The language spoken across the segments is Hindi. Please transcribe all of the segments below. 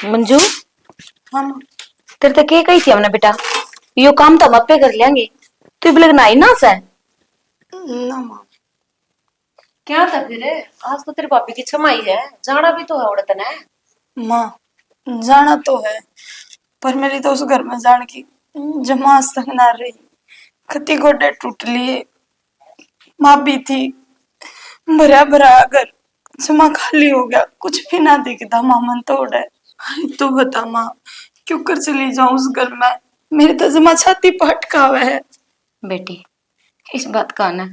मंजू, हाँ माँ। तेरे तो के कही थी हमने बेटा, यो काम तो हम आपे कर लेंगे, तू भी लगना ही ना से। ना माँ। क्या था फिर? आज तो तेरे पापी की छमाई है, जाना भी तो है उड़े तने। माँ, जाना तो है, पर मेरी तो उस घर में जान की जमा तक ना रही। खती गोडे टूट लिए। माँ भी थी, भरा भरा घर जमा खाली हो गया, कुछ भी ना दिखता। माँ मन तोड़ है। अरे तो बता माँ, क्यों कर चली जाऊं उस घर में? मेरी तो जमा छाती पटका हुआ है। बेटी, इस बात का ना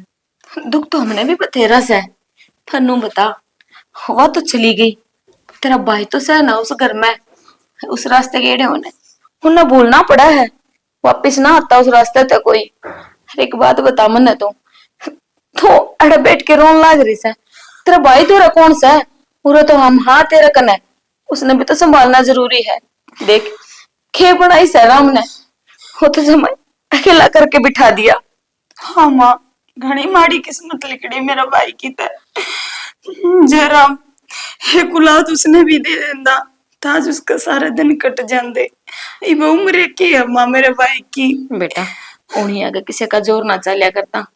दुख तो हमने भी बथेरा से, थन्नू बता, हवा तो चली गई, तेरा भाई तो सह ना उस घर में, उस रास्ते गेड़े होने उन्हें भूलना पड़ा है, वापिस ना आता उस रास्ते तक कोई। अरे एक बात बता मन तो अड़े बैठ के रोन लाग रही से, तेरा भाई तेरा कौन सा है? पूरा तो हम हाँ तेरा कने, उसने भी तो संभालना जरूरी है। देख खे बनाई सहराम ने, वो तो जमा अकेला करके बिठा दिया। हाँ माँ, घनी माड़ी किस्मत लिखड़ी मेरा भाई की जयराम। एक औलाद उसने भी दे देंदा, ताज उसका सारे दिन कट जाते। इब उम्र की है माँ मेरे भाई की। बेटा उन्हीं अगर किसी का जोर ना चलिया करता,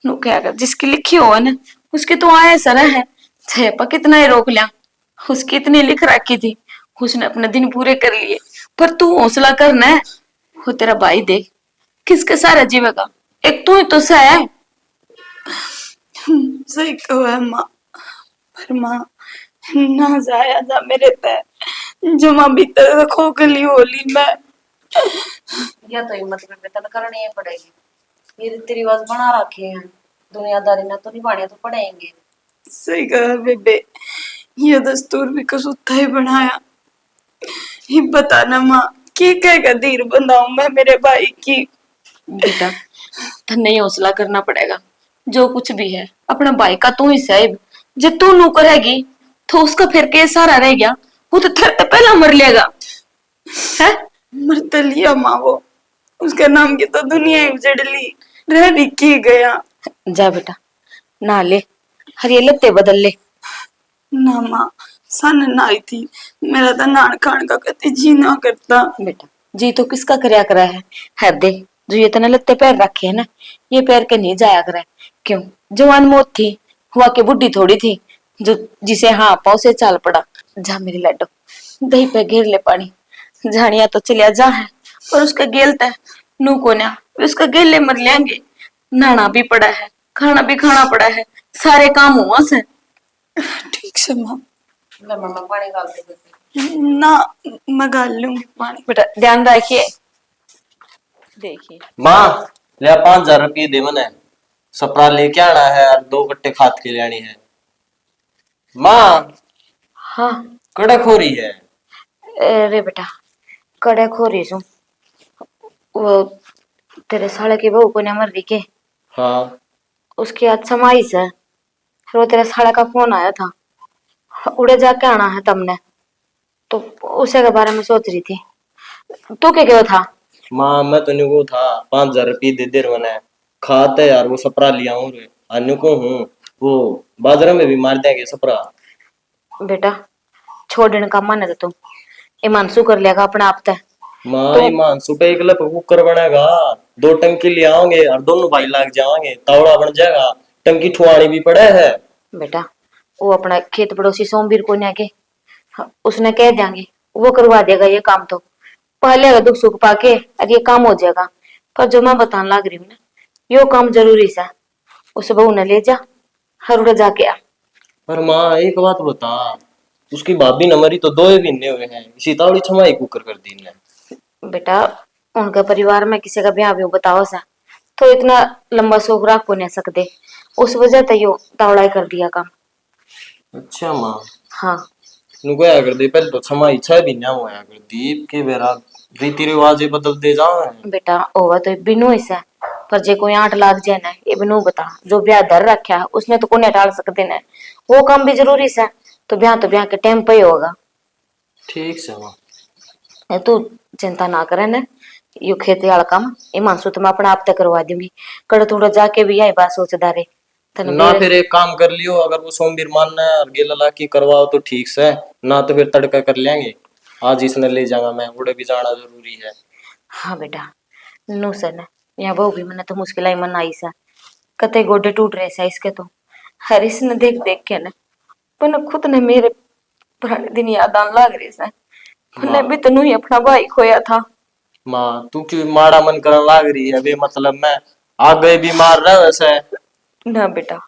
नु क्या कर जिसकी लिखी हो ना उसकी तो आए सरा है, छेपा कितना ही रोक लिया, उसकी इतनी लिख रखी थी, उसने अपने दिन पूरे कर लिए। पर तू हौसला करना है, वो तेरा भाई देख किसके सारे जीवेगा, एक तू ही तो सा है। सही कहो है माँ, पर माँ ना जाया जा मेरे पे, जमा भीतर खोखली होली में। या तो हिम्मत करके तने करनी ही पड़ेगी। ये रीति रिवाज बना रखे हैं, दुनियादारी ना तो निभाने तो पड़ेंगे। सही कहा बेबे, ये दस्तूर भी कसूता ही बनाया। ये बता ना माँ, की कह धीर बंधाऊं मैं मेरे भाई की? बेटा धन्य ही हौसला करना पड़ेगा, जो कुछ भी है अपना भाई का तू ही साहिब, जो तू नू करेगी तो उसका फिर के सहारा रह गया, वो तो तेरे तो पहला मर लेगा है। मर तो लिया माँ वो, उसके नाम की तो दुनिया ही उजड़ ली, रह भी की गया। जा बेटा नहा ले, हर ये लत्ते बदल ले। ना माँ, सन नाई थी, मेरा तो नान खान का कति जी ना करता। बेटा जी तो किसका करया करा है देख, जो ये तना लत्ते पैर रखे है ना, ये पैर के नहीं जाया करा। क्यों? जवान मौत थी, हुआ के बुढ़ी थोड़ी थी जो जिसे हाँ पाओ से चाल पड़ा। जा मेरी लड्डू, दही पे घेर ले पानी, झाड़िया तो चलिया जा है, पर उसका गेलता है नू कोन्या, उसका गेले मर लेंगे। नहाना भी पड़ा है, खाना भी खाना पड़ा है, सारे काम हुआ से। ठीक से माँ। ले मम्मा पानी डाल दे बेटी। ना, मैं गाल लूंगी पानी। बेटा ध्यान रखिए। देखिए माँ, ले 5,000 रुपये दे मने, सपरा लेके आना है और 2 कट्टे खाद के ले आनी है। माँ, हाँ। कड़क हो रही है। अरे बेटा कड़े खो रही हूँ, वो तेरे साले की बहू को ने मर रही के, हाँ, उसकी आज समाइश है, फिर वो तेरे साले का फोन आया था, उड़े जाके आना है तुमने, तो उसे के बारे में सोच रही थी। तू क्या क्यों था? माँ मैं तो को था 5,000 रुपये दे दे मने, खाद है यार वो सपरा लिया हूँ रे, अन्य को हूँ वो बाजार में भी मार देंगे सपरा। बेटा छोड़ने का मन है तो तू ईमानसू कर लेगा अपने आप ते। माँ तो ईमान सुबह एक लप कुकर बनेगा, 2 टंकी ले आओगे और दोनों भाई लाग जाओगे, तावड़ा बन जाएगा, टंकी ठुआनी भी पड़े है। बेटा वो अपना खेत पड़ोसी सोमवीर को ने के, उसने कह देंगे, वो करवा देगा ये काम, तो पहले दुख सुख पाके और ये काम हो जाएगा। पर जो मैं बताने लग रही हूँ ना, यो काम जरूरी सा, उस बहू ने ले जा हर उड़े जाके आ। पर माँ एक बात बता, उसकी भाभी न मरी तो 2 महीने हुए हैं, इसी तावड़ी छमाई कुकर कर दी ने। बेटा उनके परिवार में किसी का ब्याह भी बताओ सा, तो इतना लंबा शोक राख को नहीं सकते, उस वजह से यो तावड़ा कर दिया काम। अच्छा माँ, हाँ नुको या कर दे, पहले तो छमाई 6 महीना हुआ कर दी के बेरा रीति रिवाज बदल दे जाओ। बेटा होगा तो बिनु ऐसा, पर जे कोई 8 लाख जाए ना, ये बिनु बता जो ब्याह धर रखा है उसने तो कोने टाल सकते ना, वो काम भी जरूरी सा, तो ब्याह के टाइम पे ही होगा। ठीक से माँ। तू चिंता ना करे ना, यू खेती वाला काम ईमानसू तो मैं अपने आप तक करवा दूंगी, कड़ थोड़ा जाके भी यही बात सोचदा रे ना फिर एक काम कर लियो, अगर वो सोमवीर मानना है और गेला ला की करवाओ तो ठीक से, ना तो फिर तड़का कर लेंगे। आज इसने ले जाऊंगा मैं, उड़े भी जाना जरूरी है। हाँ बेटा, नो सर ने यहाँ बहु भी मैंने तो मुश्किल आई मन आई सा, कते गोडे टूट रहे सा इसके तो। हर इसने देख देख के ना, पर न खुद ने मेरे पुराने दिन याद आने लग रहे सा। मैंने भी तो ही अपना भाई खोया था। माँ तू क्यों माड़ा मन करने लाग रही है बे, मतलब मैं आ गए बीमार रह वैसे। ना बेटा,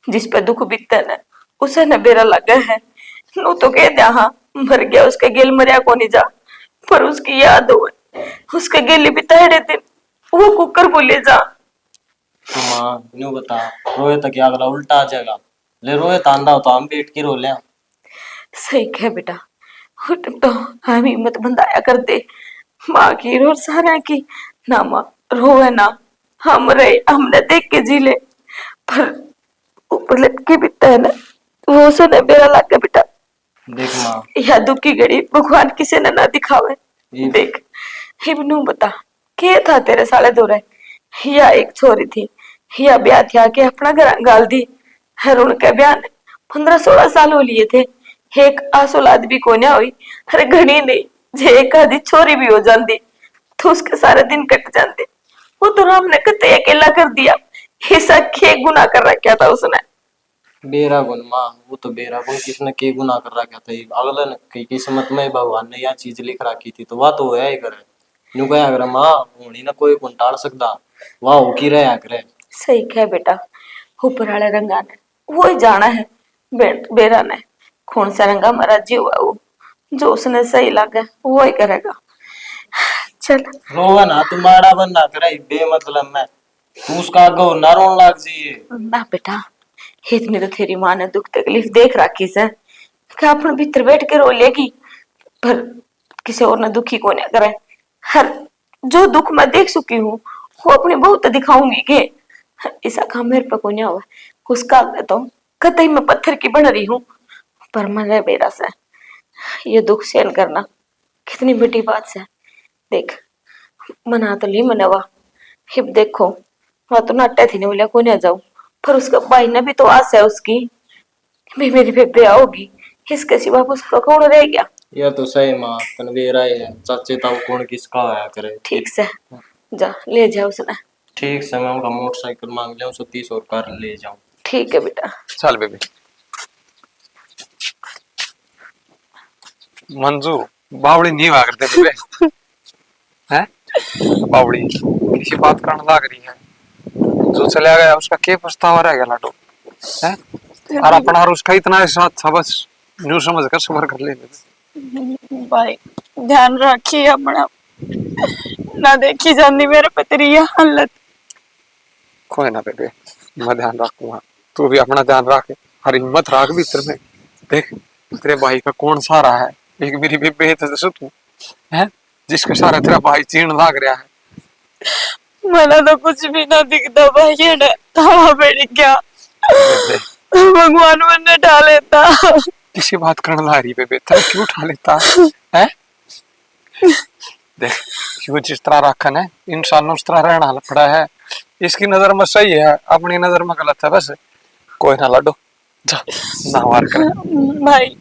जिस पे दुख बीतता है ना, उसे न बेरा लगा है। नो तो कह दिया हाँ, मर गया उसके गेल मरिया को नहीं जा, पर उसकी याद हो उसके गेली भी तहरे दिन वो कुकर बोले जा। तो माँ न्यू बता, रोए तो क्या अगला उल्टा आ जाएगा, ले रोए तो आंदा हो तो हम बैठ के रो ले। सही कह बेटा, तुम तो हम हिम्मत बंधाया कर दे माँ की और सारा की। ना माँ रोए ना, हम रहे हमने देख के जी ले, पर ऊपर लटके बीतता है ना, वो से न बेरा लग गया बेटा। देख माँ, या दुख की घड़ी भगवान किसी ने ना दिखावे। ये देख हिबनू बता, के था तेरे साले दो रहे, या एक छोरी थी, या ब्याह थी आके अपना घर गाल दी। हर उनके ब्याह ने 15-16 साल हो लिए थे, एक आसौलाद भी को ना हुई। अरे घनी नहीं, जे एक आधी छोरी भी हो जाती तो उसके सारे दिन कट जाते। वो तो राम ने कते अकेला कर दिया, ऐसा क्या गुनाह कर रखा था उसने। बेरा गुन माँ, वो तो बेरा गुन किसने के गुनाह कर रखा था, अगले ने की किस्मत में भगवान ने यह चीज लिख रखी थी तो वह तो होया ही करे। न्यू कहा करे माँ, होनी ना कोई कुन टाल सकता, वाह हो की रहा करे। सही कह बेटा, ऊपर वाले रंगा ने वो ही जाना है, बेरा ने कौन सा रंगा हमारा जीव है वो, जो उसने सही लगा वो ही करेगा। चल रोवा ना तू, माड़ा बन ना करे बे मतलब में, तू उसका आगे ना रोन लाग जाइए। ना बेटा, इतनी तो तेरी माँ ने दुख तकलीफ देख रखी से कि अपन भीतर बैठ के रो लेगी, पर किसी और ने दुखी को नहीं करे। हर जो दुख मैं देख चुकी हूँ वो अपनी बहू तो दिखाऊंगी के, ऐसा काम मेरे पे को नहीं हुआ। उसका तो कतई मैं पत्थर की बन रही हूँ, पर मन बेरा से ये दुख सहन करना कितनी बड़ी बात है। देख मना तो ली मनवा, हिब देखो वहां तो नाट्य थी नहीं बोलिया को नहीं जाऊं, पर उसका भाई ने भी तो आस है उसकी भी मेरी बेबे आओगी, इसके सिवा उसका कौन रह गया। यह तो सही माँ, तन बेरा ही है, चाचे ताऊ कौन किसका आया करे। ठीक से जा ले जा उसने। ठीक से मैं उनका मोटरसाइकिल मांग लिया 130 और कार ले जाऊं। ठीक है बेटा। चल बेबी। मंजू बावड़ी नहीं हुआ करते बेबे हैं, बावड़ी किसी बात करने लग रही है, जो चला गया उसका क्या पछतावा रह गया लाडो है, और अपना और उसका इतना साथ था बस, न्यू समझ कर सबर कर ले भाई ध्यान रखिए अपना, ना देखी जाती मेरे पे तेरी ये हालत। कोई ना बेबे, मैं ध्यान रखूंगा, तू भी अपना ध्यान रख और हिम्मत रख भीतर में। देख तेरे भाई का कौन सहारा है, एक मेरी बेबे है तो तू है जिसके सारा तेरा भाई चीन लाग रहा है। मला तो कुछ भी ना दिखता भाई, ये हवा बैठ गया, बेबे भगवान मन ढा लेता। किसी बात करने ला रही बेबे, तेरा क्यों उठा लेता है। देख क्यों जिस तरह रखन है इंसान उस तरह रहना पड़ा है, इसकी नजर में सही है अपनी नजर में गलत है, बस कोई ना लाडो जा ना वार कर। भाई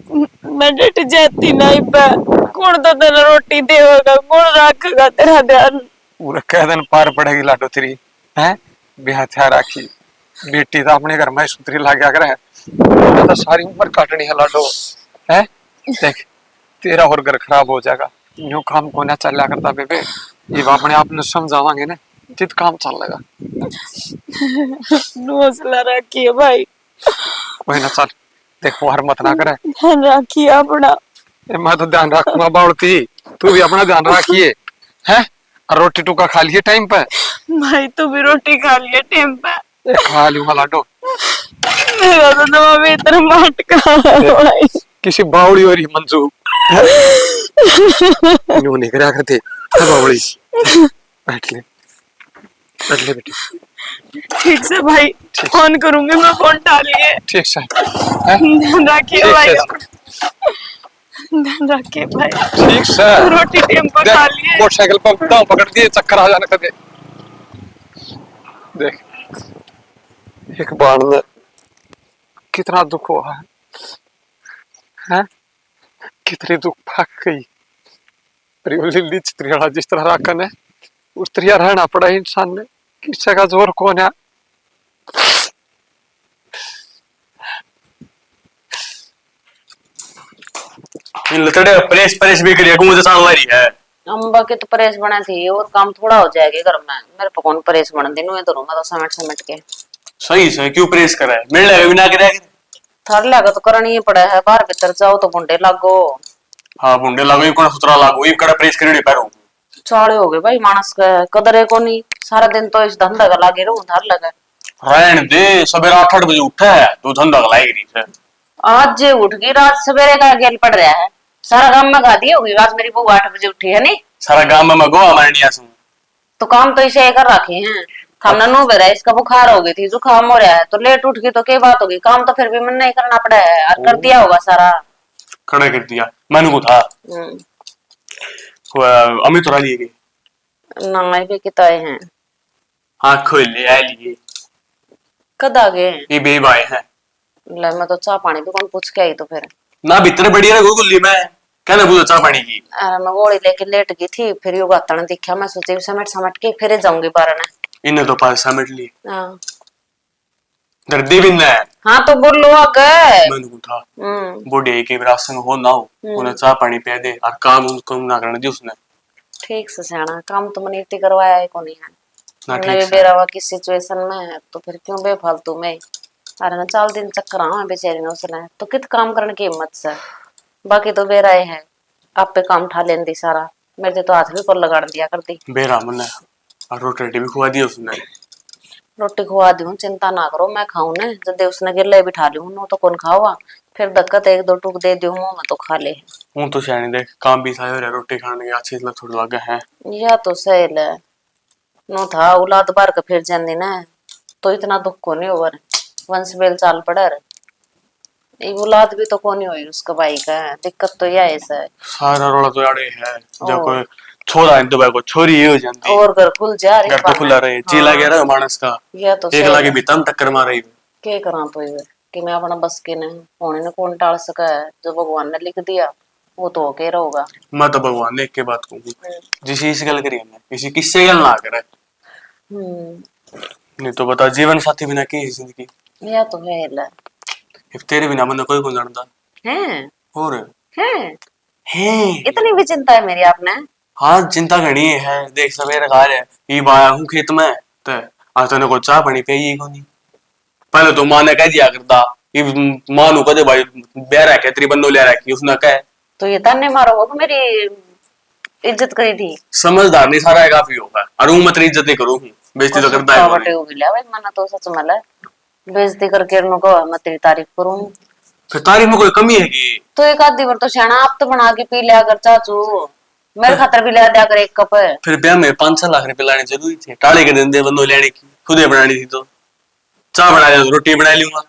मैं डट जाती नहीं पे, कौन तो तेरा रोटी देगा, कौन रखेगा तेरा ध्यान। पूरा कह दिन पार पड़ेगी लाडो तेरी है, ब्याह थया राखी बेटी तो अपने घर में सुतरी ला गया करे, तो सारी उम्र काटनी है लाडो है। देख तेरा और घर खराब हो जाएगा, यूं काम को ना चल करता बेबे, ये अपने आप ने समझावांगे ना जित काम चल लेगा। हौसला रखिए भाई, कोई ना चल, देख वार मत ना करे, ध्यान रखिए अपना। मैं तो ध्यान रखूंगा बावड़ती, तू भी अपना ध्यान रखिए है, और रोटी टुका खा लिए टाइम पे। भाई तू भी रोटी खा लिए टाइम पे। खा लूंगा लाडो, मेरा तो दवा भीतर माट का भाई। किसी बावड़ी हो रही मंजू यूं नहीं करा करते है बावड़ी। बैठ ले बेटी। ठीक से भाई, फोन करूंगी मैं, फोन डालिए। ठीक से ध्यान रखिए भाई अपना, ध्यान रखिए भाई। ठीक से रोटी टाइम पर खा लिए। मोटरसाइकिल पर दांव पकड़ दिए, चक्कर आ जाने कदे। देख एक बार में कितना दुख हुआ है, कितनी दुख भाग गई पर ये लिल्ली चित्री वाला जिस तरह राखन है उस तरह रहना पड़ा है इंसान ने। किसी का जोर कौन है? इन लतड़े प्रेस प्रेस भी करिए मुझे साल वाली है। अम्बा की तो परेश बना थी और काम थोड़ा हो जाएगा घर में। मेरे को कौन परेश बना दिन में तो मैं तो समेट समेट के सही से क्यों प्रेस करा है? मिल लगा बिना करे थर लगा तो करनी ही पड़ा है। बाहर भीतर जाओ तो बुंडे लागो। हाँ बुंडे लागो कौन सुतरा लागो ये कड़ा प्रेस करनी पैरो चाले हो गए भाई मानस का कदर है को नहीं। सारा दिन तो इस धंधा का लागे रहूं धर लगा रहन दे। सवेरा 8 बजे उठा है तो धंधा लगाएगी नहीं है। आज जे उठ गई रात सवेरे का गेल पड़ रहा है। सारा काम में गा दी होगी। आज मेरी बहू 8 बजे उठी है नहीं। सारा गांव में गोवा मारनिया सुन तो काम तो इसे कर रखे हैं। खाना नो बेरा इसका बुखार हो गई थी जुकाम हो रहा है तो लेट उठ गई तो क्या बात होगी। काम तो फिर भी मन नहीं करना पड़ा है और कर दिया होगा सारा। खड़ा कर दिया मैंने को था अमित तो लिए गए ना भी किताए हैं। हाँ खोल ले आ लिए कद आ गए ये बेब आए हैं। ले मैं तो चाह पानी भी कौन पूछ के आई तो फिर ना भीतर बढ़िया रहो गुल्ली में कहना पूछो चाह पानी की। अरे मैं गोली लेके लेट गई थी फिर योगा तन दिखा मैं सोची समेट समेट के फिर जाऊंगी बारह ने। इन्हें तो पास समेट ली हाँ दर्दी भी ना हाँ तो बोलो आगे मैंने को था बूढ़े के राशन हो ना हो उन्हें चाह पानी पिया दे और काम उनको ना करने दी उसने। ठीक से सियाना काम तो मैंने इतनी करवाया है को नहीं है। ना मैं ठीक भी से बेरावा किस सिचुएशन में है तो फिर क्यों बेफालतू में। अरे ना 4 दिन चक्कर आवा बेचारी ने उसने तो कित काम करने की हिम्मत से। बाकी तो बेराए है आप पे काम उठा लेंदी सारा। मेरे तो हाथ भी पर लगा दिया कर दी। बेरा मन और रोटी भी खुआ दी उसने। रोटी खुआ दूं चिंता ना करो मैं खाऊं ने जब उसने गिरले बिठा लूं नो तो कौन खाओगा। फिर दक्कत 1-2 टूक दे दूं मुंह में तो खा ले। हूं तो शायद देख काम भी सायो रे रोटी खाने के अच्छे लग थोड़ा लगा है या तो सही ले नो था औलाद बार का फिर जांदी ना तो इतना दुख को नहीं ओवर वंश बेल चाल पड़ा रे। ये औलाद भी तो कोनी हुई उसका भाई का दिक्कत तो यह ऐसा है। सारा रोला तो यारे है जब कोई छोरा है तो भाई को छोरी ये हो जाती और घर खुल जा रही घर तो खुला रहे चीला गया रहा मानस का या तो एक लागे भीतर टक्कर मार रही के करा तो ये कि मैं अपना बस के ने होने ने कौन टाल सका है। जो भगवान ने लिख दिया वो तो होके रहोगा। मैं तो भगवान ने एक के बात कहूँ जिसे इस गल करी हमने किसी किससे गल ना करे नहीं तो बता जीवन साथी बिना की जिंदगी या तो है ले तेरे बिना मन कोई को जानता हैं और हैं इतनी भी चिंता है मेरी आपने। हाँ चिंता घनी है देख सवेरे खा रहे ये बाया हूँ खेत में तो आज तने को चाह पानी पिए को नहीं। पहले तो माँ ने कह दिया करता ये माँ नु कदे भाई बेरा के तेरी बन्नो ले रखी उसने कहे तो ये ताने मारो वो तो मेरी इज्जत करी थी। समझदार नहीं सारा काफी होगा और मैं तेरी इज्जत ही करूँ बेइज्जती तो करता है बटे होगी ले भाई मना तो सच में ले बेइज्जती करके नको मैं तेरी तारीफ करूं फिर तारीफ में कोई कमी है कि तो एक आधी बार तो शाना आप तो बना के पी लिया कर चाचू मेरे खातर भी ले दिया कर एक कप। फिर ब्याह में 5-6 लाख रुपए लाने जरूरी थे टाले के दिन दे बंदो लेने की खुदे बनानी थी तो चाय बना लिया रोटी बना लूंगा।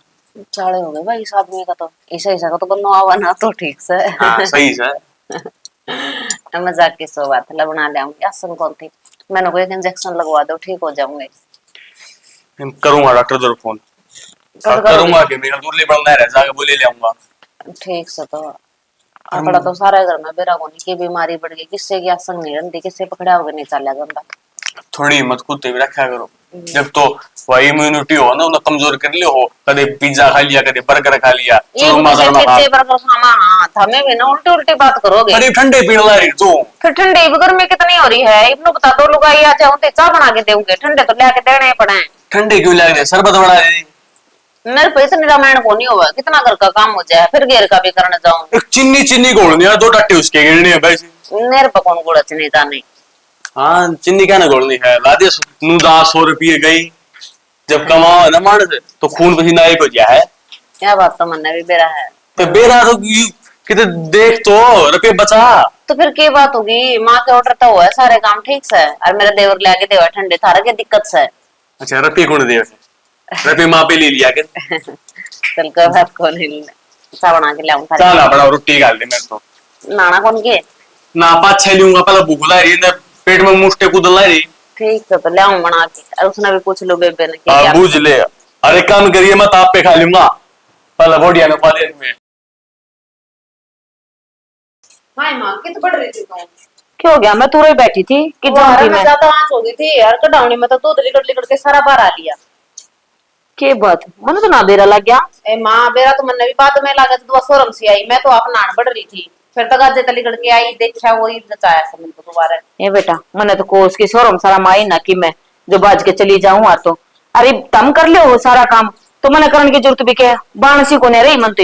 चाले हो गए भाई इस आदमी का तो ऐसा का तो बनो आवा ना तो ठीक से हाँ सही से मजाक की सो बात है बना ले आऊंगी आसन कौन थी मैंने को एक इंजेक्शन लगवा दो ठीक हो जाऊंगे। करूंगा डॉक्टर जरूर फोन करूंगा कि मेरा दूर ले बढ़ना है जाके बोले ले आऊंगा। ठीक से तो अपना तो सारा घर में बेरा कोनी की बीमारी बढ़ गई किससे की आसन नहीं रही किससे पकड़ा होगा नहीं चला गंदा थोड़ी हिम्मत खुद भी रखा करो जब तो वही इम्यूनिटी हो ना उन्हें कमजोर कर लियो हो कदे पिज्जा खा लिया कदे बर्गर खा लिया पिज्जे बर्गर खाना हाँ हमें भी ना उल्टी उल्टी बात करोगे। अरे ठंडे पीने ला रही तू फिर ठंडे गर्मी कितनी हो रही है इब्नू बता दो लोग आ जाऊं तो चाह बना के देंगे ठंडे तो लेके देने पड़े। ठंडे क्यों लग रहे शरबत बना रही मेरे को इतनी रामायण को नहीं हुआ कितना घर का काम हो जाए फिर घेर का भी करने जाऊं। एक चिन्नी घोलनी है 2 टट्टे उसके गिरने है भाई मेरे पे कौन गुड़ा चीनी जाने। हाँ चिन्नी क्या ना घोलनी है ला दे 100 रुपये गई जब कमाओ ना मार तो खून पसीना एक हो गया है। क्या बात तो मन भी बेरा है तो बेरा तो कितने देख तो रुपये बचा तो फिर क्या बात होगी माँ के ऑर्डर तो हुआ है सारे काम ठीक से और मेरा देवर ले आके देवा ठंडे थारा क्या दिक्कत से। अच्छा रुपये कौन दे रुपये माँ पे ले लिया के चल कोई बात को नहीं चाह बना के लाऊं चल बड़ा रोटी डाल दे मेरे तो नाना कौन के ना 5-6 लूंगा पहले भूख ला रही पेट में मुष्टे कूद ला रही। ठीक है तो ले आऊं बना के और उसने भी पूछ लो बेबे ने क्या बूझ ले अरे काम करिए मत आप पे खा लूंगा पहले बोडिया ने कॉलेज में। हाय मां कित पढ़ रही थी तुम क्या हो गया? मैं तू रही बैठी थी कि जाऊंगी मैं। ज्यादा आंच हो गई थी यार, कटावनी में तो दूध लिकड़ लिकड़ के सारा बाहर आ लिया। के बात मन तो ना बेरा लग गया। ए माँ बेरा तो मन भी बाद में लगा, तो शोरम से आई, मैं तो आप नान बढ़ रही थी, फिर तक गाजे तली करके आई, देखा वही जचाया समझ को दोबारा। ए बेटा मैंने तो कोस की शोरूम सारा माई ना कि मैं जो बाज के चली जाऊं। तो अरे तम कर लियो वो सारा काम, तो मैंने करने की जरूरत भी क्या है? बाणसी को नहीं रही मन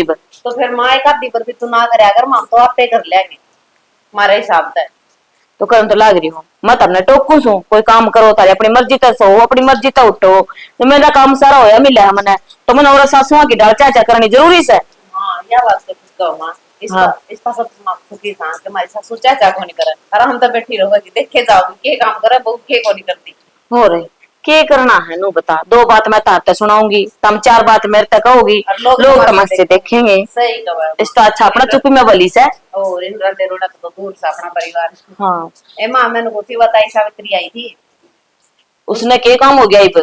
तो फिर माँ एक आधी पर भी तू ना करे, अगर माम तो आप पे कर लेंगे हमारे हिसाब से। तो करन तो लाग रही हूँ मत अपने टोकू सू कोई काम करो तारे अपनी मर्जी तक सो अपनी मर्जी तक उठो। तो मेरा काम सारा होया मिला है मैंने, तो मैंने और सासुआ की डाल चाचा करनी जरूरी से। हाँ यह बात तो ठीक कहो माँ, इस पास अब माँ सुखी कहाँ कि हमारी सासू चाचा को नहीं करे, अरे हम तो बैठी रहोगी देखे जाओगी के काम करे, बहू के को नहीं करती। हो रही के करना है नू बता, दो बात मैं ताते सुनाऊंगी तम चार बात मेरे तक होगी, और लोग तमाशे देखेंगे। सही कहा इस तो अच्छा अपना चुप्पी में बली से। और इन रटे रोड़ा तो दूर से अपना परिवार। हाँ ए माँ मैंने गोती बताई, सावित्री आई थी। उसने के काम हो गया इब?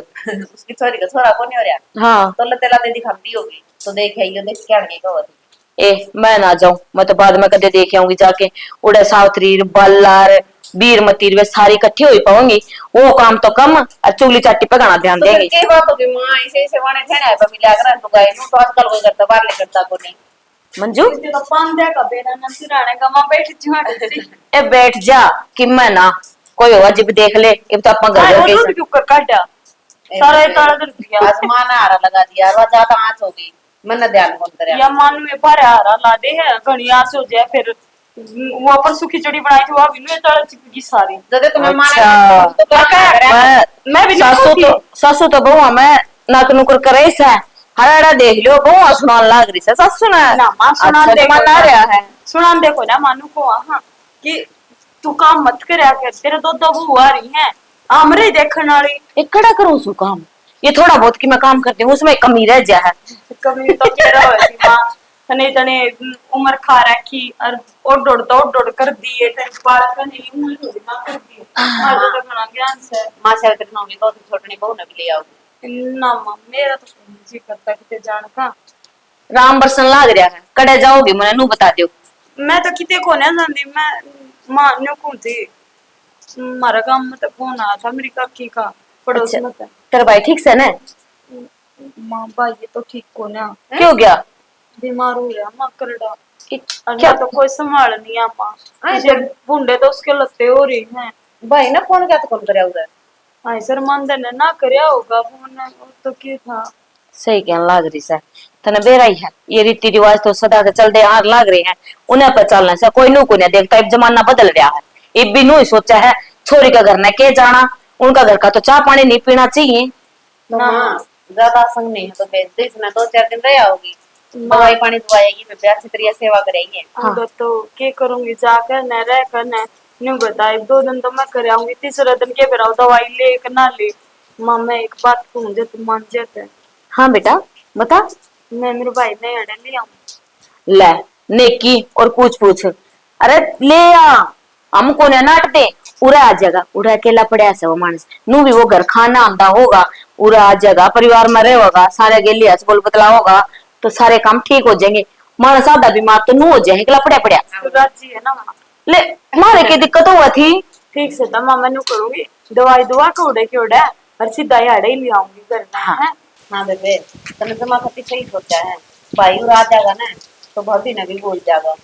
उसकी छोरी का छोरा को नहीं हो रहा, हाँ तो लते लते दिखाती होगी, तो देखे आइयो देख क्या आगे का होती। ए मैं ना जाऊं, मैं तो बाद में कदे देख आऊंगी जाके। उड़े सावित्री बल्लार बीरमती वे सारी इकट्ठी हुई पाऊंगी, वो काम तो कम और चुगली चाटी पे गाना ध्यान तो फिर देंगे। के बात होगी माँ, ऐसे वाने ठहना है पर मिला कर तो गए नु, तो आजकल कोई करता बाहर ले करता को नहीं। मंजू तो पांदे का बेरा न सिराने का मां बैठ जुआड़ से ए बैठ जा कि मैं ना कोई होगा जब देख ले अब तो अपन घर वो के क्यों कर काटा सारा ताला दर दिया आज माँ ने आरा लगा दिया, और ज्यादा आंच होगी, मन ध्यान कौन करे। या मानू में बारे हारा ला दे है घणी आस हो जाए, फिर वो पर सूखी चड़ी बनाई थी वो भी नु ताला चिपकी सारी। जदे तुम्हें माँ ने अच्छा। तो क्या करे। मैं भी नहीं सासू तो बहुआ मैं नाक नुकर करे से हराड़ा देख लियो बहुआ सुनान लाग रही से सासू ने। ना मां सुना अच्छा, देखो तो मन आ रहा है। सुना देखो ना मानू को हाँ कि तू काम मत करया कर, तेरे दो दो बुआ आ रही हैं हमरे देखने वाली। एक कड़ा करूं सु काम, ये थोड़ा बहुत कि मैं काम करती हूँ उसमें कमी रह जा है। कभी तो कह रहा है मां तने तने उम्र खा रखी और ओड कर दिए तेरे बाल का नहीं उम्र थोड़ी ना कर दी आज तक ना ज्ञान से। माँ सावित्री नौमी तो छोटनी बहू ने भी ले आओ। ना मां मेरा तो जी करता कि जान का राम बरसन लाग रहा है, कड़े जाओगी मैंने नू बता दियो। मैं तो किते को ना जानती, मैं मां न्यू को थी मारा काम में तो फोन आया था मेरी काकी का पड़ोस अच्छा। में था। तेरा भाई ठीक से न? मां भाई ये तो ठीक को ना क्यों गया? बीमार हो गया मां करड़ा क्या? क्या तो कोई संभाल नहीं आ मां, जब बूंदे तो उसके लत्ते हो रही हैं। भाई ना फोन क्या तो कौन करे उधर। हाँ सर मानदे ने ना करया होगा फोन, वो तो क्या था। सही कहने लाग रही से तने बेरा ही है, ये रीति रिवाज तो सदा के चलते आ लाग रहे हैं, उन्हें पर चलने से कोई नू को नहीं देखता। अब जमाना बदल रहा है, इब भी नू ही सोचा है छोरी का घर न के जाना, उनका घर का तो चाह पानी नहीं पीना चाहिए। ना ज्यादा संग नहीं है तो भेज दे, इसमें 2-4 दिन रह आओगी, दवाई पानी दवाएगी, फिर अच्छी तरह सेवा करेंगे। हाँ। तो क्या करूंगी जाकर न रह कर न न्यू बताए 2 दिन तो मैं कर आऊंगी, तीसरे दिन के फिर दवाई ले कर ना ले। मां मैं एक बात कहूँ जो तुम मान जाते। हाँ बेटा बता। मैं मेरे भाई ने अड़े ले आऊं ले नेकी और पूछ अरे ले आ, हमको न नाट दे पूरा आ जाएगा। उड़ा अकेला पड़ा से वो मानस नू भी वो घर खाना आंदा होगा, पूरा आ जाएगा, परिवार में रहेगा, सारे गेली बोल बतला होगा तो सारे काम ठीक हो जाएंगे। मानस आधा बीमार तो नू हो जाए अकेला पड़ा तो राजी है ना मां। ले मारे की दिक्कत हुआ थी। ठीक से तो मां मैं करूंगी दवाई दुआ के उड़े और सीधा ही अड़े ले आऊंगी घर में। हाँ। हाँ बेबे तने जमा खती सही सोचा है, भाई और आ जाएगा ना तो बहुत ही नबी बोल जाएगा।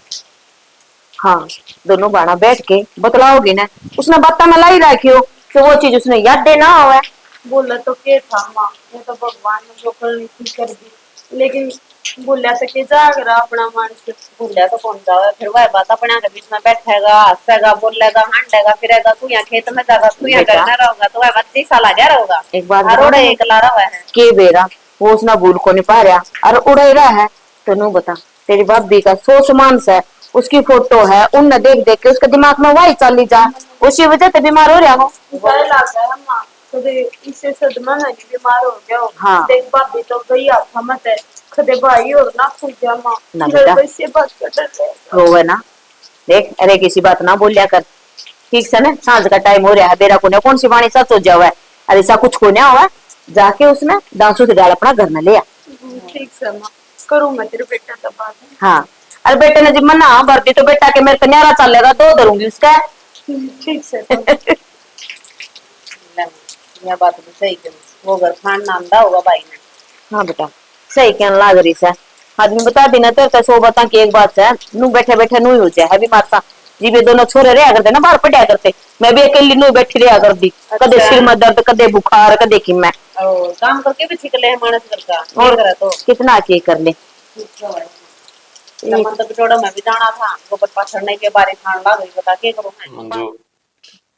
हाँ दोनों बाणा बैठ के बतलाओगी ना, उसने बात में लाई रखियो कि वो चीज उसने याद देना हो। बोला तो क्या था माँ, ये तो भगवान ने जो करनी थी कर दी, लेकिन बोला तो के जाग रहा अपना मन से। भूलिया तो कौन जाओ, फिर वह बात अपने के बीच में बैठेगा, हंसेगा, बोलेगा, हांडेगा, फिरेगा, तू यहाँ खेत में जाएगा, तू यहाँ बेटा। करना रहोगा, तो वह बात 30 साल आगे रहोगा। एक बात हर उड़े बताऊं? एक लारा हुआ है के बेरा वो उसना भूल को नहीं पा रहा और उड़े रहा है। तो नू बता तेरी भाभी का 100 समान से उसकी फोटो है, उन देख देख के उसके दिमाग में वही चली जा, उसी वजह से बीमार हो रहा हो। डर लग गया माँ, कदे इससे सदमा है कि बीमार हो गया हो। हाँ। देख भाभी तो गई आता मत है, कदे भाई और ना खुल जा माँ, ना बेटा। वैसे बात कर डर है। रोवे ना, देख अरे किसी बात ना बोलिया कर, ठीक से ना। सांझ का टाइम हो रहा है, बेरा को ने कौन सी वाणी सच हो जावा है, अरे ऐसा कुछ को नहीं हुआ। जाके उसने दांसू की डाल अपना घर में लिया। ठीक से माँ करूँ मैं तेरे बेटा का बात। हाँ अरे बेटे ने जब मना भर दी तो बेटा के मेरे पे न्यारा चलेगा, 2 धरूंगी उसका। ठीक से तो यह बात भी सही कही, वो घर खान नाम दा होगा भाई ने। हाँ बेटा सही कहने लाग रही से, आदमी बता देना तेरे तो सो बता की एक बात है, नू बैठे बैठे नू ही हो जाए है भी मारसा जी बे दोनों छोरे रहा करते ना बाहर पढ़िया करते, मैं भी अकेली नू बैठी रहा कर दी, कदे सिर में दर्द कदे बुखार कदे की मैं काम करके भी सीख ले मानस करता और करा तो कितना के कर ले। मन तो बिटोड़ा मैं भी जाना था गोबर पाछड़ने के बारे खान ला गई, बता के करूं मैं। मंजू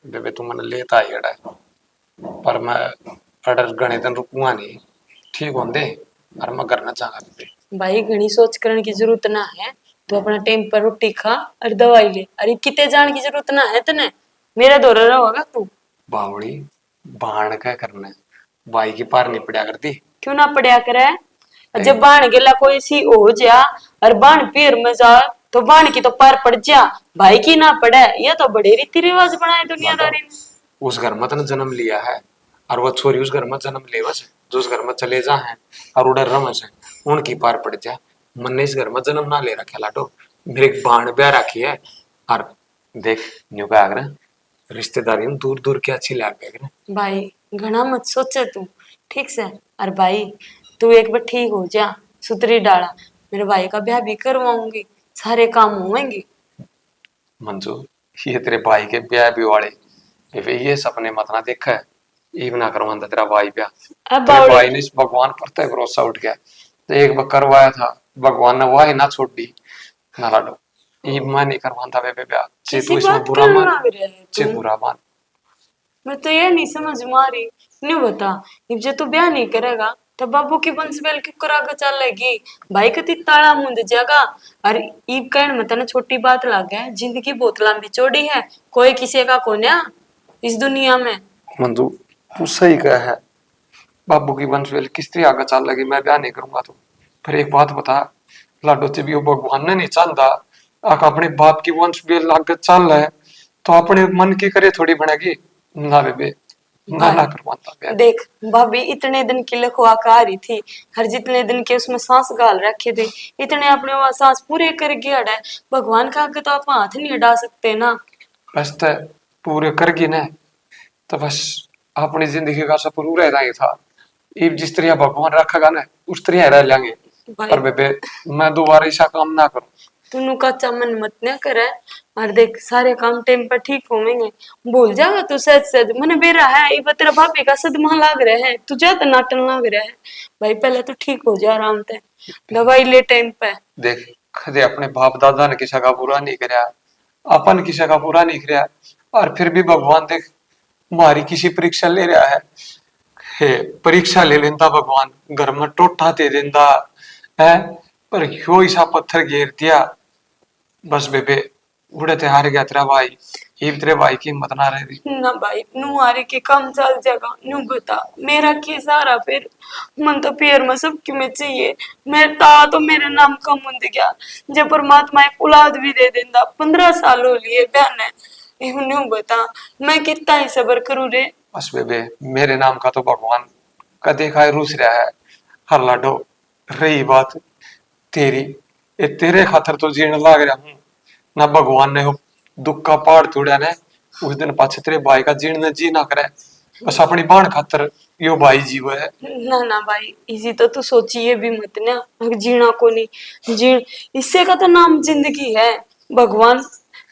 बेबे तू मन लेता ही अड़ा पर मैं अडर गणे दिन रुकूंगा नहीं, ठीक होंदे और मैं करना चाहता बेबे। भाई घनी सोच करने की जरूरत ना है, तू अपना टाइम पर रोटी खा और दवाई ले, अरे किते जाने की जरूरत ना है तने, मेरा दौरा रहोगा तू। बावड़ी बाण क्या करना है, बाई की पार नहीं पड़ा करती। क्यों ना पढ़िया करे, जब बाण गेला कोई सी हो जा और बाण पीर में जा तो बाण की तो पार पड़ जा, भाई की ना पड़े, ये तो बड़े रीति रिवाज बनाए दुनियादारी ने। उस घर में तने जन्म लिया है और वो छोरी उस घर में जन्म ले बस, जो उस घर में चले जा है और उधर रमस है उनकी पार पड़ जा। मन ने इस घर में जन्म ना ले रखा लाटो, मेरे एक बाण ब्याह रखी है और देख न्यू का आगरा रिश्तेदारी दूर दूर के अच्छी लाग गए। भाई घना मत सोचे तू, ठीक से, और भाई तू एक बार ठीक हो जा, सुतरी डाला, मेरे भाई का ब्याह भी करवाऊंगी, सारे काम होंगे। मंजू ये तेरे भाई के ब्याह भी वाले ये सपने मत ना देखा है, ये ना करवाता तेरा भाई ब्याह, अब तेरे भाई ने इस भगवान पर तय भरोसा उठ गया, तो एक बार करवाया था भगवान ने वाह ना छोड़ दी ना लाडो, ये मैं नहीं करवाता बेबे ब्याह, चे तू इसमें बुरा मान, चे बुरा मान। मैं तो ये नहीं समझ मारी, नहीं बता, अब जो तू ब्याह नहीं करेगा तो बाबू की बंसबेल की करागा चलेगी, भाई कति ताला मुंद जाएगा। और ईब कहन में तना छोटी बात लग है, जिंदगी बहुत लंबी चौड़ी है, कोई किसी का कोन्या इस दुनिया में। मंजू तू सही कहा है, बाबू की वंशवेल किस तरह आगे चल लगी, मैं ब्याह नहीं करूंगा तो फिर एक बात बता लाडो चे भी वो भगवान ने नहीं चाहता आका अपने बाप की वंशवेल आगे चल रहा है तो अपने मन की करे थोड़ी बनेगी ना बेबे, ना ना करवाता ब्याह। देख भाभी इतने दिन की लखवा का आ रही थी, हर जितने दिन के उसमें सांस गाल रखे थे, इतने अपने वहां सांस पूरे कर गया है, भगवान का आगे तो आप हाथ नहीं हटा सकते ना। बस तो पूरे करगी ना तो बस अपनी जिंदगी का सफर रह ही था, इब जिस तरह भगवान रखेगा ना उस तरह रह लेंगे, पर बेबे मैं दोबारा ऐसा काम ना करूं। तू कच्चा मन मत न करे, और देख सारे काम टाइम पर ठीक होंगे, भूल जाएगा तू सच सच मैंने बेरा है, ये तेरा भाभी का सदमा लाग रहा है, तू ज्यादा नाटन लाग रहा है, भाई पहले तो ठीक हो जा आराम से, दवाई ले टाइम पे। देख कदे अपने बाप दादा ने किसी का बुरा नहीं कराया, अपन किसी का बुरा नहीं कराया, और फिर भी भगवान देख हमारी किसी परीक्षा ले रहा है, हे परीक्षा ले लेता भगवान, घर में टोटा दे देता है, पर यो ऐसा पत्थर घेर दिया बस बेबे उड़े ते हार गया तेरा भाई, ये तेरे भाई की हिम्मत ना रही। ना भाई नू आरे के काम चल जाएगा, नू बता मेरा के सारा फिर, मन तो पैर में सब की में चाहिए, मेरे ता तो मेरा नाम का मुंद गया, जब परमात्मा एक औलाद भी दे देता, 15 साल हो लिए बहन, न्यू बता मैं कितना ही सबर करूं रे। बस बेबे मेरे नाम का तो भगवान कदे खाए रूस रहा है, हर लाडो रही बात तेरी, ये तेरे खातर तो जीने लाग रहा हूँ ना, भगवान ने दुख का पहाड़ तोड़ा ने उस दिन पाछे तेरे भाई का जीण जी ना करे, बस अपनी बाण खातर यो भाई जीव है। ना ना भाई इसी तो तू सोचिए भी मत ना, जीना को नहीं जीण, इससे का तो नाम जिंदगी है, भगवान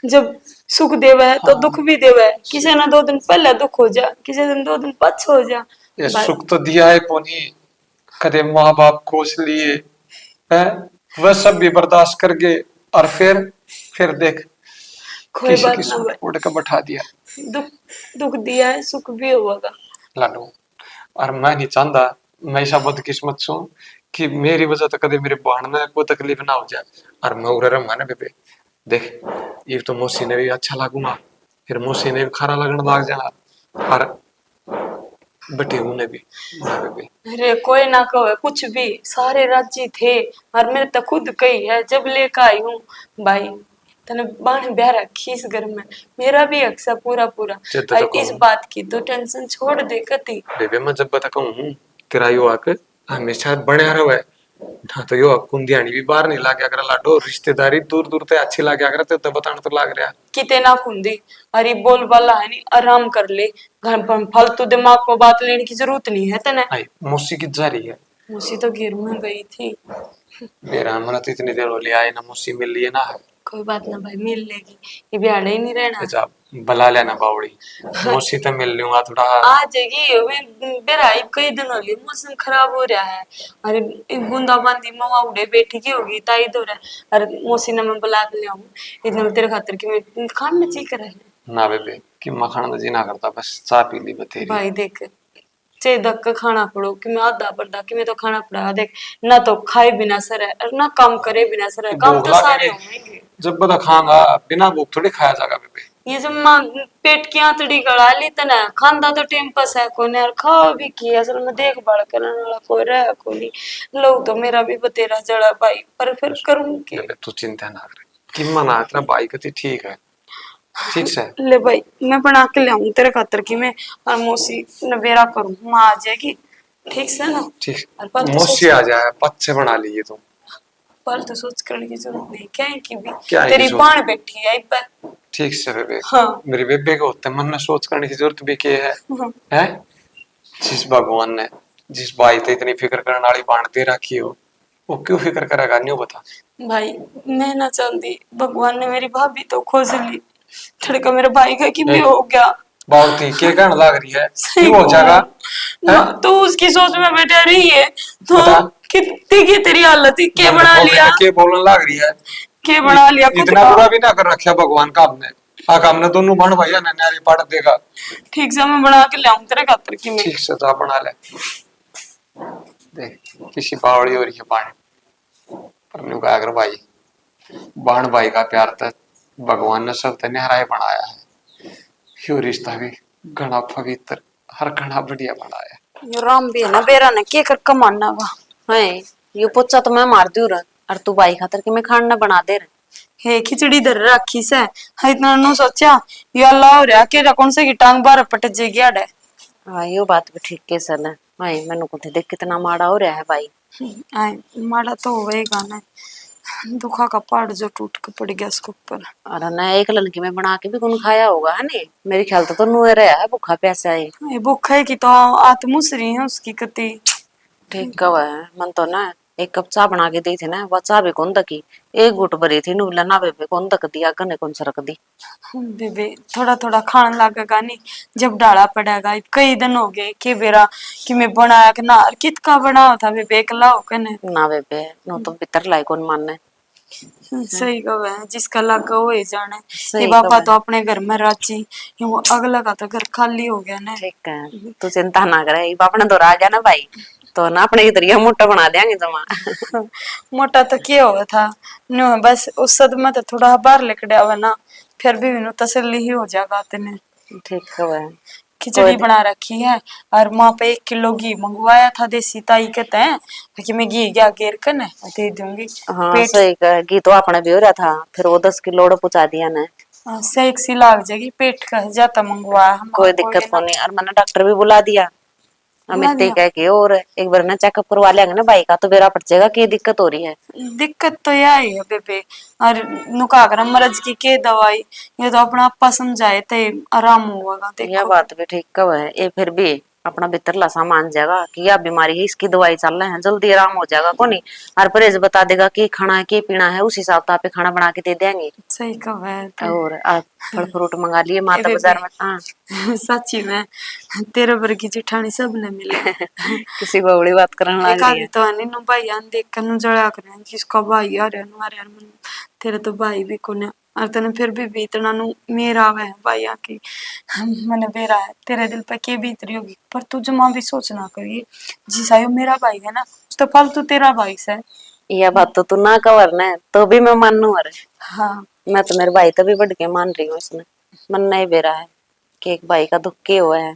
जब सुख देवे है तो दुख भी देवे है, किसी ने 2 दिन पहले दुख हो जा, किसी दिन 2 दिन पछ हो जा। ये सुख तो दिया है पोनी, कदे माँ बाप कोस लिए है वह सब भी बर्दाश्त कर गए, और फिर देख कोई किसी बात की ना सूट भाई, उड़ के बैठा दिया। दुख दुख दिया है सुख भी होगा लाडो और मैं नहीं चाहता मैं ऐसा बदकिस्मत छू कि मेरी वजह तो कदे मेरे बहन में कोई तकलीफ ना हो जाए, और मैं उड़े रहा ना बेबे देख ये तो मौसी ने भी अच्छा लगूंगा, फिर मौसी ने भी खारा लगने लग जाना, और बेटे उन्हें भी ना बेबे। अरे कोई ना कहे कुछ भी, सारे राजी थे, और मैंने तो खुद कही है जब लेकर आई हूँ भाई, तने बाण ब्याह रखी इस घर में, मेरा भी हक है पूरा पूरा, और इस बात की तो टेंशन छोड़ दे कती। बेबे मैं जब बता कहूँ तेरा यो आके हमेशा बने रहो है, हाँ तो यो कुंदियानी भी बाहर नहीं लाग्या करा लाडो, रिश्तेदारी दूर दूर तक अच्छी लाग्या करे तो बताना तो लाग रहा। किते ना खुंदी, अरे बोल बाला है नहीं, आराम कर ले, घर पर फालतू दिमाग को बात लेने की जरूरत नहीं है तने। आई मौसी की जा रही है। मुझे तो गिर में गई थी। मेरा मन तो इतनी देर हो लिया है ना, मौसी मिल लिए ना है। कोई बात ना भाई, मिल लेगी, ये ब्याड़े ही नहीं रहना। अच्छा बला लेना बावड़ी, मौसी तो मिल लूंगा थोड़ा। आ जाएगी बेराई, कई दिन हो गए, मौसम खराब हो रहा है। अरे बूंदाबांदी मवा उड़े बैठी की होगी ताई हो रहा है। अरे मौसी ने मैं बुला के ले आऊं इतना में तेरे खातिर कि मैं खान में चीक रहे। ना बेबे कि मखाना तो जी ना करता, बस चाय पी ली बतेरी। भाई देख, चे धक्का खाना पड़ो कि मैं आधा पर्दा कि मैं तो खाना पड़ा देख, ना तो खाए बिना सर है और ना काम करे बिना सर है, काम भूख तो लगे सारे रे। होंगे। जब बता खाऊंगा बिना भूख थोड़ी खाया जाएगा बेबे। ये जब माँ पेट की आंतड़ी गड़ा ली तना खांदा तो टेम पस है कोने और खाओ भी की असल में देखभाल करने वाला कोई रहा कोई। लोग तो मेरा भी बतेरा जड़ा भाई, पर फिर करूं के। बेबे तू चिंता ना कर, कि मना तेरा भाई कति ठीक है, ठीक से। ले भाई मैं बना के ले आऊं तेरे खातर की मैं, और मौसी नवेरा करूं, माँ आ जाएगी ठीक से ना। ठीक, और पल तो मौसी सोच, आ जाए पच्चे बना लिए तुम। पल तो सोच करने की जरूरत नहीं, क्या है कि भी क्या है की तेरी सोच? बाण बैठी है इस पर। ठीक से बेबे। हाँ मेरे बेबे को होते मन में सोच करने की जरूरत भी क्या है? हाँ। हैं? जिस भगवान ने जिस भाई तो इतनी फिक्र करने वाली बांट दे रखी हो, वो क्यों फिक्र करेगा नहीं बता। भाई मैं ना चाहती, भगवान ने मेरी भाभी तो खोज ली, ठड़का मेरे भाई का कि भी हो गया। बावती के कहने लग रही है सही क्यों हो जाएगा? माँ, तो उसकी सोच में बैठा रही है तो बता। कितनी की तेरी हालत ही के बना लिया, के बोलने लग रही है? के बना लिया खुद इतना का। बुरा भी ना कर रखा भगवान का हमने। आका हमने दोनों बहन भैया ने न्यारी पाट देगा। ठीक से मैं बना के लाऊं तेरे खातर की मैं। ठीक से तो बना ले। देख किसी बावड़ी हो रही है पानी पर न्यू का अगर भाई बहन भाई का प्यार तो भगवान ने सब तने हराए बनाया है। यो रिश्ता भी घना पवित्र हर घना बढ़िया बनाया। ये राम भी है ना बेरा ने के कर कमाना वा है ये पोचा तो मैं मार दू और तू बाई खातर के मैं खाना बना दे रहे। हे खिचड़ी धर रखी से है, इतना नु सोचा ये अल्लाह हो रहा के कौन से की टांग बार पट जेगी आड़े। हाँ यो बात भी ठीक के सन है भाई, मैनू को देख कितना माड़ा हो रहा है भाई। आए माड़ा तो होएगा ना, दुखा का पहाड़ जो टूट के पड़ गया उसके ऊपर। और ना एक लड़की में बना के भी कौन खाया होगा है नी, मेरे ख्याल तो नुए रहा है भूखा प्यासा है। ये भूख है कि तो आत्मुसरी है उसकी कति। ठीक कवा है मन तो ना एक कप चाय बना के दी थी ना, वो चाय भी कौन तकी एक गुट भरी थी नुला ना बेबे कौन तक दिया गने कौन सरक दी। बेबे थोड़ा थोड़ा खाने लगेगा नहीं, जब डाला पड़ेगा। कई दिन हो गए कि बेरा कि मैं बनाया कि ना कित का बनाया था बेबे एकला हो कने। ना बेबे नो तो भीतर लाई कौन मानने। सही कहा है, जिसका लगा वो ही जाने। सही ये पापा कहा तो अपने घर में राजी, ये वो अगला का तो घर खाली हो गया ना। ठीक है तू चिंता ना करे, अपने तो आ गया ना भाई तो ना अपने इधर ये मोटा बना देंगे जमा। मोटा तो क्या हुआ था नो, बस उस सदमा तो थोड़ा बाहर लेकर आवा ना, फिर भी नो तसल्ली ही हो जाएगा तेने। ठीक है खिचड़ी बना रखी है और माँ पे 1 किलो घी मंगवाया था देसी ताई कहते हैं कि मैं घी गया घेर कर न दे दूंगी। हाँ पेट सही कह घी तो अपने भी हो रहा था, फिर वो 10 किलो पहुंचा दिया ने। से एक सी लाग जाएगी, पेट का जाता मंगवाया हम। कोई दिक्कत को नहीं, और मैंने डॉक्टर भी बुला दिया अमित कह के, और एक बार ना चेकअप करवा लेंगे ना भाई का तो बेरा पड़ जाएगा कि दिक्कत हो रही है। दिक्कत तो यह है बेबे, और नुका कर मरज की के दवाई ये तो अपना आपा समझाए थे आराम होगा। यह देखो बात भी ठीक कब है, ये फिर भी अपना भीतर लसा मान जाएगा कि यह बीमारी है इसकी दवाई चल रहे हैं जल्दी आराम हो जाएगा को नहीं। और परहेज बता देगा कि खाना है कि पीना है, उस हिसाब से आप खाना बना के दे देंगे। सही कहा है तो। और आप फल फ्रूट मंगा लिए माता ए बाजार में। हाँ सच्ची में तेरे वर्गी जिठानी सब ने मिले। किसी को बड़ी बात करने एक लग रही आदमी है। तो है नु भाई आन देख कर नु जड़ा कर जिसका भाई आ रहा यार मन तेरे तो भाई भी कोने और तने फिर भी इतना नु मेरा है भाई आके मैंने बेरा है तेरे दिल पे के बीत रही होगी, पर तू जमा भी सोचना करिए जिसायो मेरा भाई है ना तो फालतू तेरा भाई से। यह बात तो तू ना कवर ने तो भी मैं मानू। अरे हाँ मैं तो मेरे भाई तभी बढ़ के मान रही हूँ, इसने मन नहीं बेरा है कि एक भाई का दुख के हुआ है।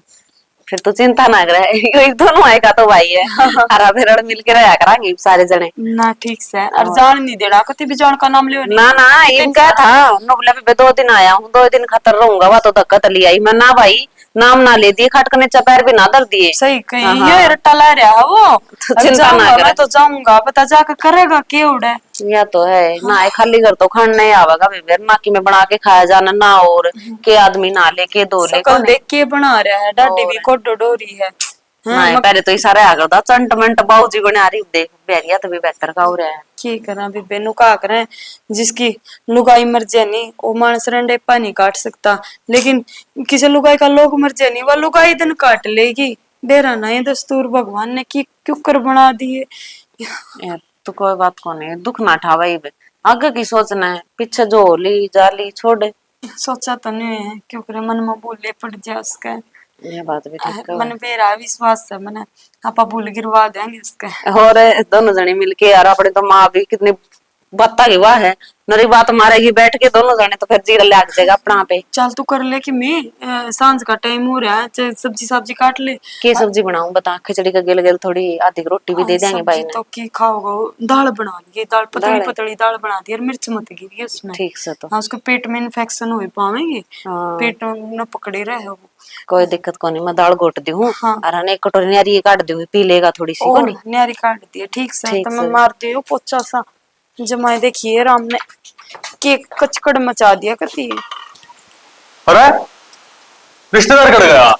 फिर तो चिंता ना करे एक दोनों आएगा तो भाई है हरा फिर मिल के रहा करांगे सारे जने ना ठीक से और जान नहीं देना कति भी जान का नाम लियो नहीं। ना ना इनका था नोबला पे 2 दिन आया हूँ 2 दिन खतर रहूंगा वह तो धक्का तली आई मैं ना भाई नाम ना ले दिए, खटकने पैर भी ना धर दिए। सही कही, हाँ, हाँ। ये रट्टा ला रहा है वो। तो अब चिंता ना जाऊंगा, करे। मैं तो जाऊंगा, पता जाकर करेगा के उड़े। या तो है ना, ये खाली घर तो खान नहीं आवेगा बेबेर, माकी में बना के खाया जाना ना, और के आदमी ना ले के दो ले शकल कोने। देख के बना रहा है, डाडी भी और को डोरी है। ना ये पहले तो इशारा आ करता चंट मंट बाबूजी को आ रही देख बैरिया तो भी बेहतर का हो रहा है। की करा भी बेनू का करें, जिसकी लुगाई मर जानी वो मानस रंडेपा नहीं काट सकता, लेकिन किसी लुगाई का लोग मर जानी वह लुगाई दिन काट लेगी। डेरा ना ये दस्तूर भगवान ने की क्यों कर बना दिए। यार तो कोई बात को नहीं, दुख ना उठा भाई, आगे की सोचना है, पीछे जो होली जाली छोड़। सोचा तो नहीं है क्यों करे, मन में भूले पड़ जाए उसका। ये बात भी ठीक मन मेरा विश्वास है, मैंने आपा भूल गिरवा देंगे उसका। है। और दोनों जने मिलके यार, अपने तो माँ भी कितनी बत्ता की वाह है, नरी बात मारेगी बैठ के दोनों जने, तो फिर जीरा लग जाएगा अपना पे। चल तू कर ले कि मैं सांझ का टाइम हो रहा है, चाहे सब्जी सब्जी काट ले। के सब्जी बनाऊं बता, खिचड़ी का गिल गिल थोड़ी आधी रोटी भी दे देंगे भाई सब्जी ने। तो की खाओगे, दाल बना दी, दाल पतली दाल है? पतली दाल बना दी और मिर्च मत गिरी उसमें। ठीक से तो हाँ, उसको पेट में इन्फेक्शन हो पाएंगे, हाँ। पेट न पकड़े रहे वो। कोई दिक्कत को नहीं, मैं दाल घोट दी हूँ। हाँ। और हने एक कटोरी नारियल काट दी हुई, पी लेगा थोड़ी सी को और नहीं। न्यारी काट दिए ठीक से, ठीक तो मैं से। मार दियो पोचा सा जमाए। देखिए राम ने के कचकड़ मचा दिया करती है। अरे रिश्तेदार कट गया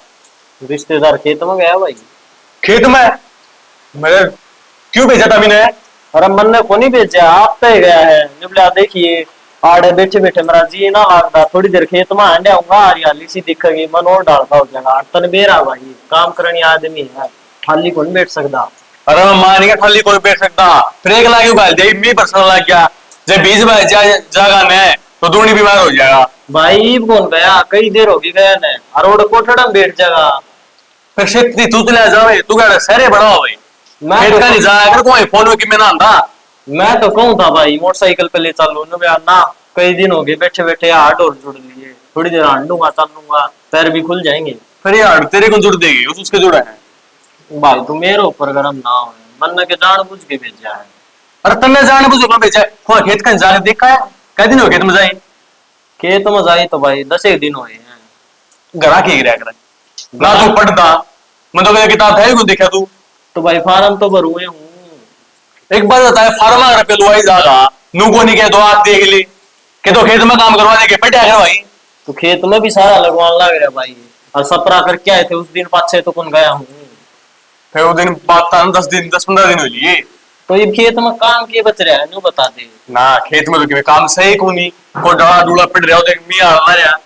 रिश्तेदार खेत में गया भाई। खेत में? मैं क्यों भेजा था मैंने? अरे मन ने को नहीं भेजा, आप तो गया है। निबला देखिए आड़े बैठे बैठे मेरा जी ना लगता, थोड़ी देर खेत में आंडे आऊंगा, हरियाली सी दिखेगी, मन और डालता हो जाएगा। तन बेरा भाई काम करनी आदमी है, खाली कौन बैठ सकता। अरे मैं मान गया खाली कोई बैठ सकता, फिर एक लाख गाल दे मी पर्सनल लग गया, जब 20 बार जागा मैं तो दूनी बीमार हो जाएगा। भाई कौन गया, कई देर होगी गया ने, अरोड़ कोठड़ा में बैठ जाएगा। फिर शेती तू तो ले जावे, तू क्या सहरे बड़ा हो भाई, मैं खेत तो का नहीं जाया कर, कोई फोन में कि मैं ना आंदा। मैं तो कहूँ था भाई मोटरसाइकिल पे ले चलो ना, कई दिन हो गए बैठे बैठे हाथ और जुड़ लिए, थोड़ी देर हांडूंगा चल लूंगा, पैर भी खुल जाएंगे। फिर यार तेरे को जुड़ देगी, उसके जुड़ा है। भाई तू मेरे ऊपर गरम ना हो, मन ने के जान बुझ के भेजा है। अरे तन्ने जाने बुझे कौन बेचा है? कौन खेत का जाने देखा है? कै दिन हो खेत में जाए? खेत में जाई तो भाई 10 एक दिन हुए हैं। घरा की गिरा कर ना तू पढ़ता, मैं तो किताब है को देखा तू। तो भाई फार्म तो भरुए हूँ। एक बार बता है, फार्मा घर पे लुआई जागा नू को नहीं कह दो हाथ देख ली के तो खेत में काम करवा दे के पटा है भाई। तो खेत में भी सारा लगवान लग रहा भाई, और सपरा करके आए थे उस दिन 5-6 तो कौन गया हूँ। फिर वो दिन बात था 10 दिन 10-15 दिन हो लिए। तो ये खेत में काम के बच रहा है नू बता दे। ना खेत में तो काम सही को नहीं, को डला डूला पड़ रहा हो देख मियां आ रहा।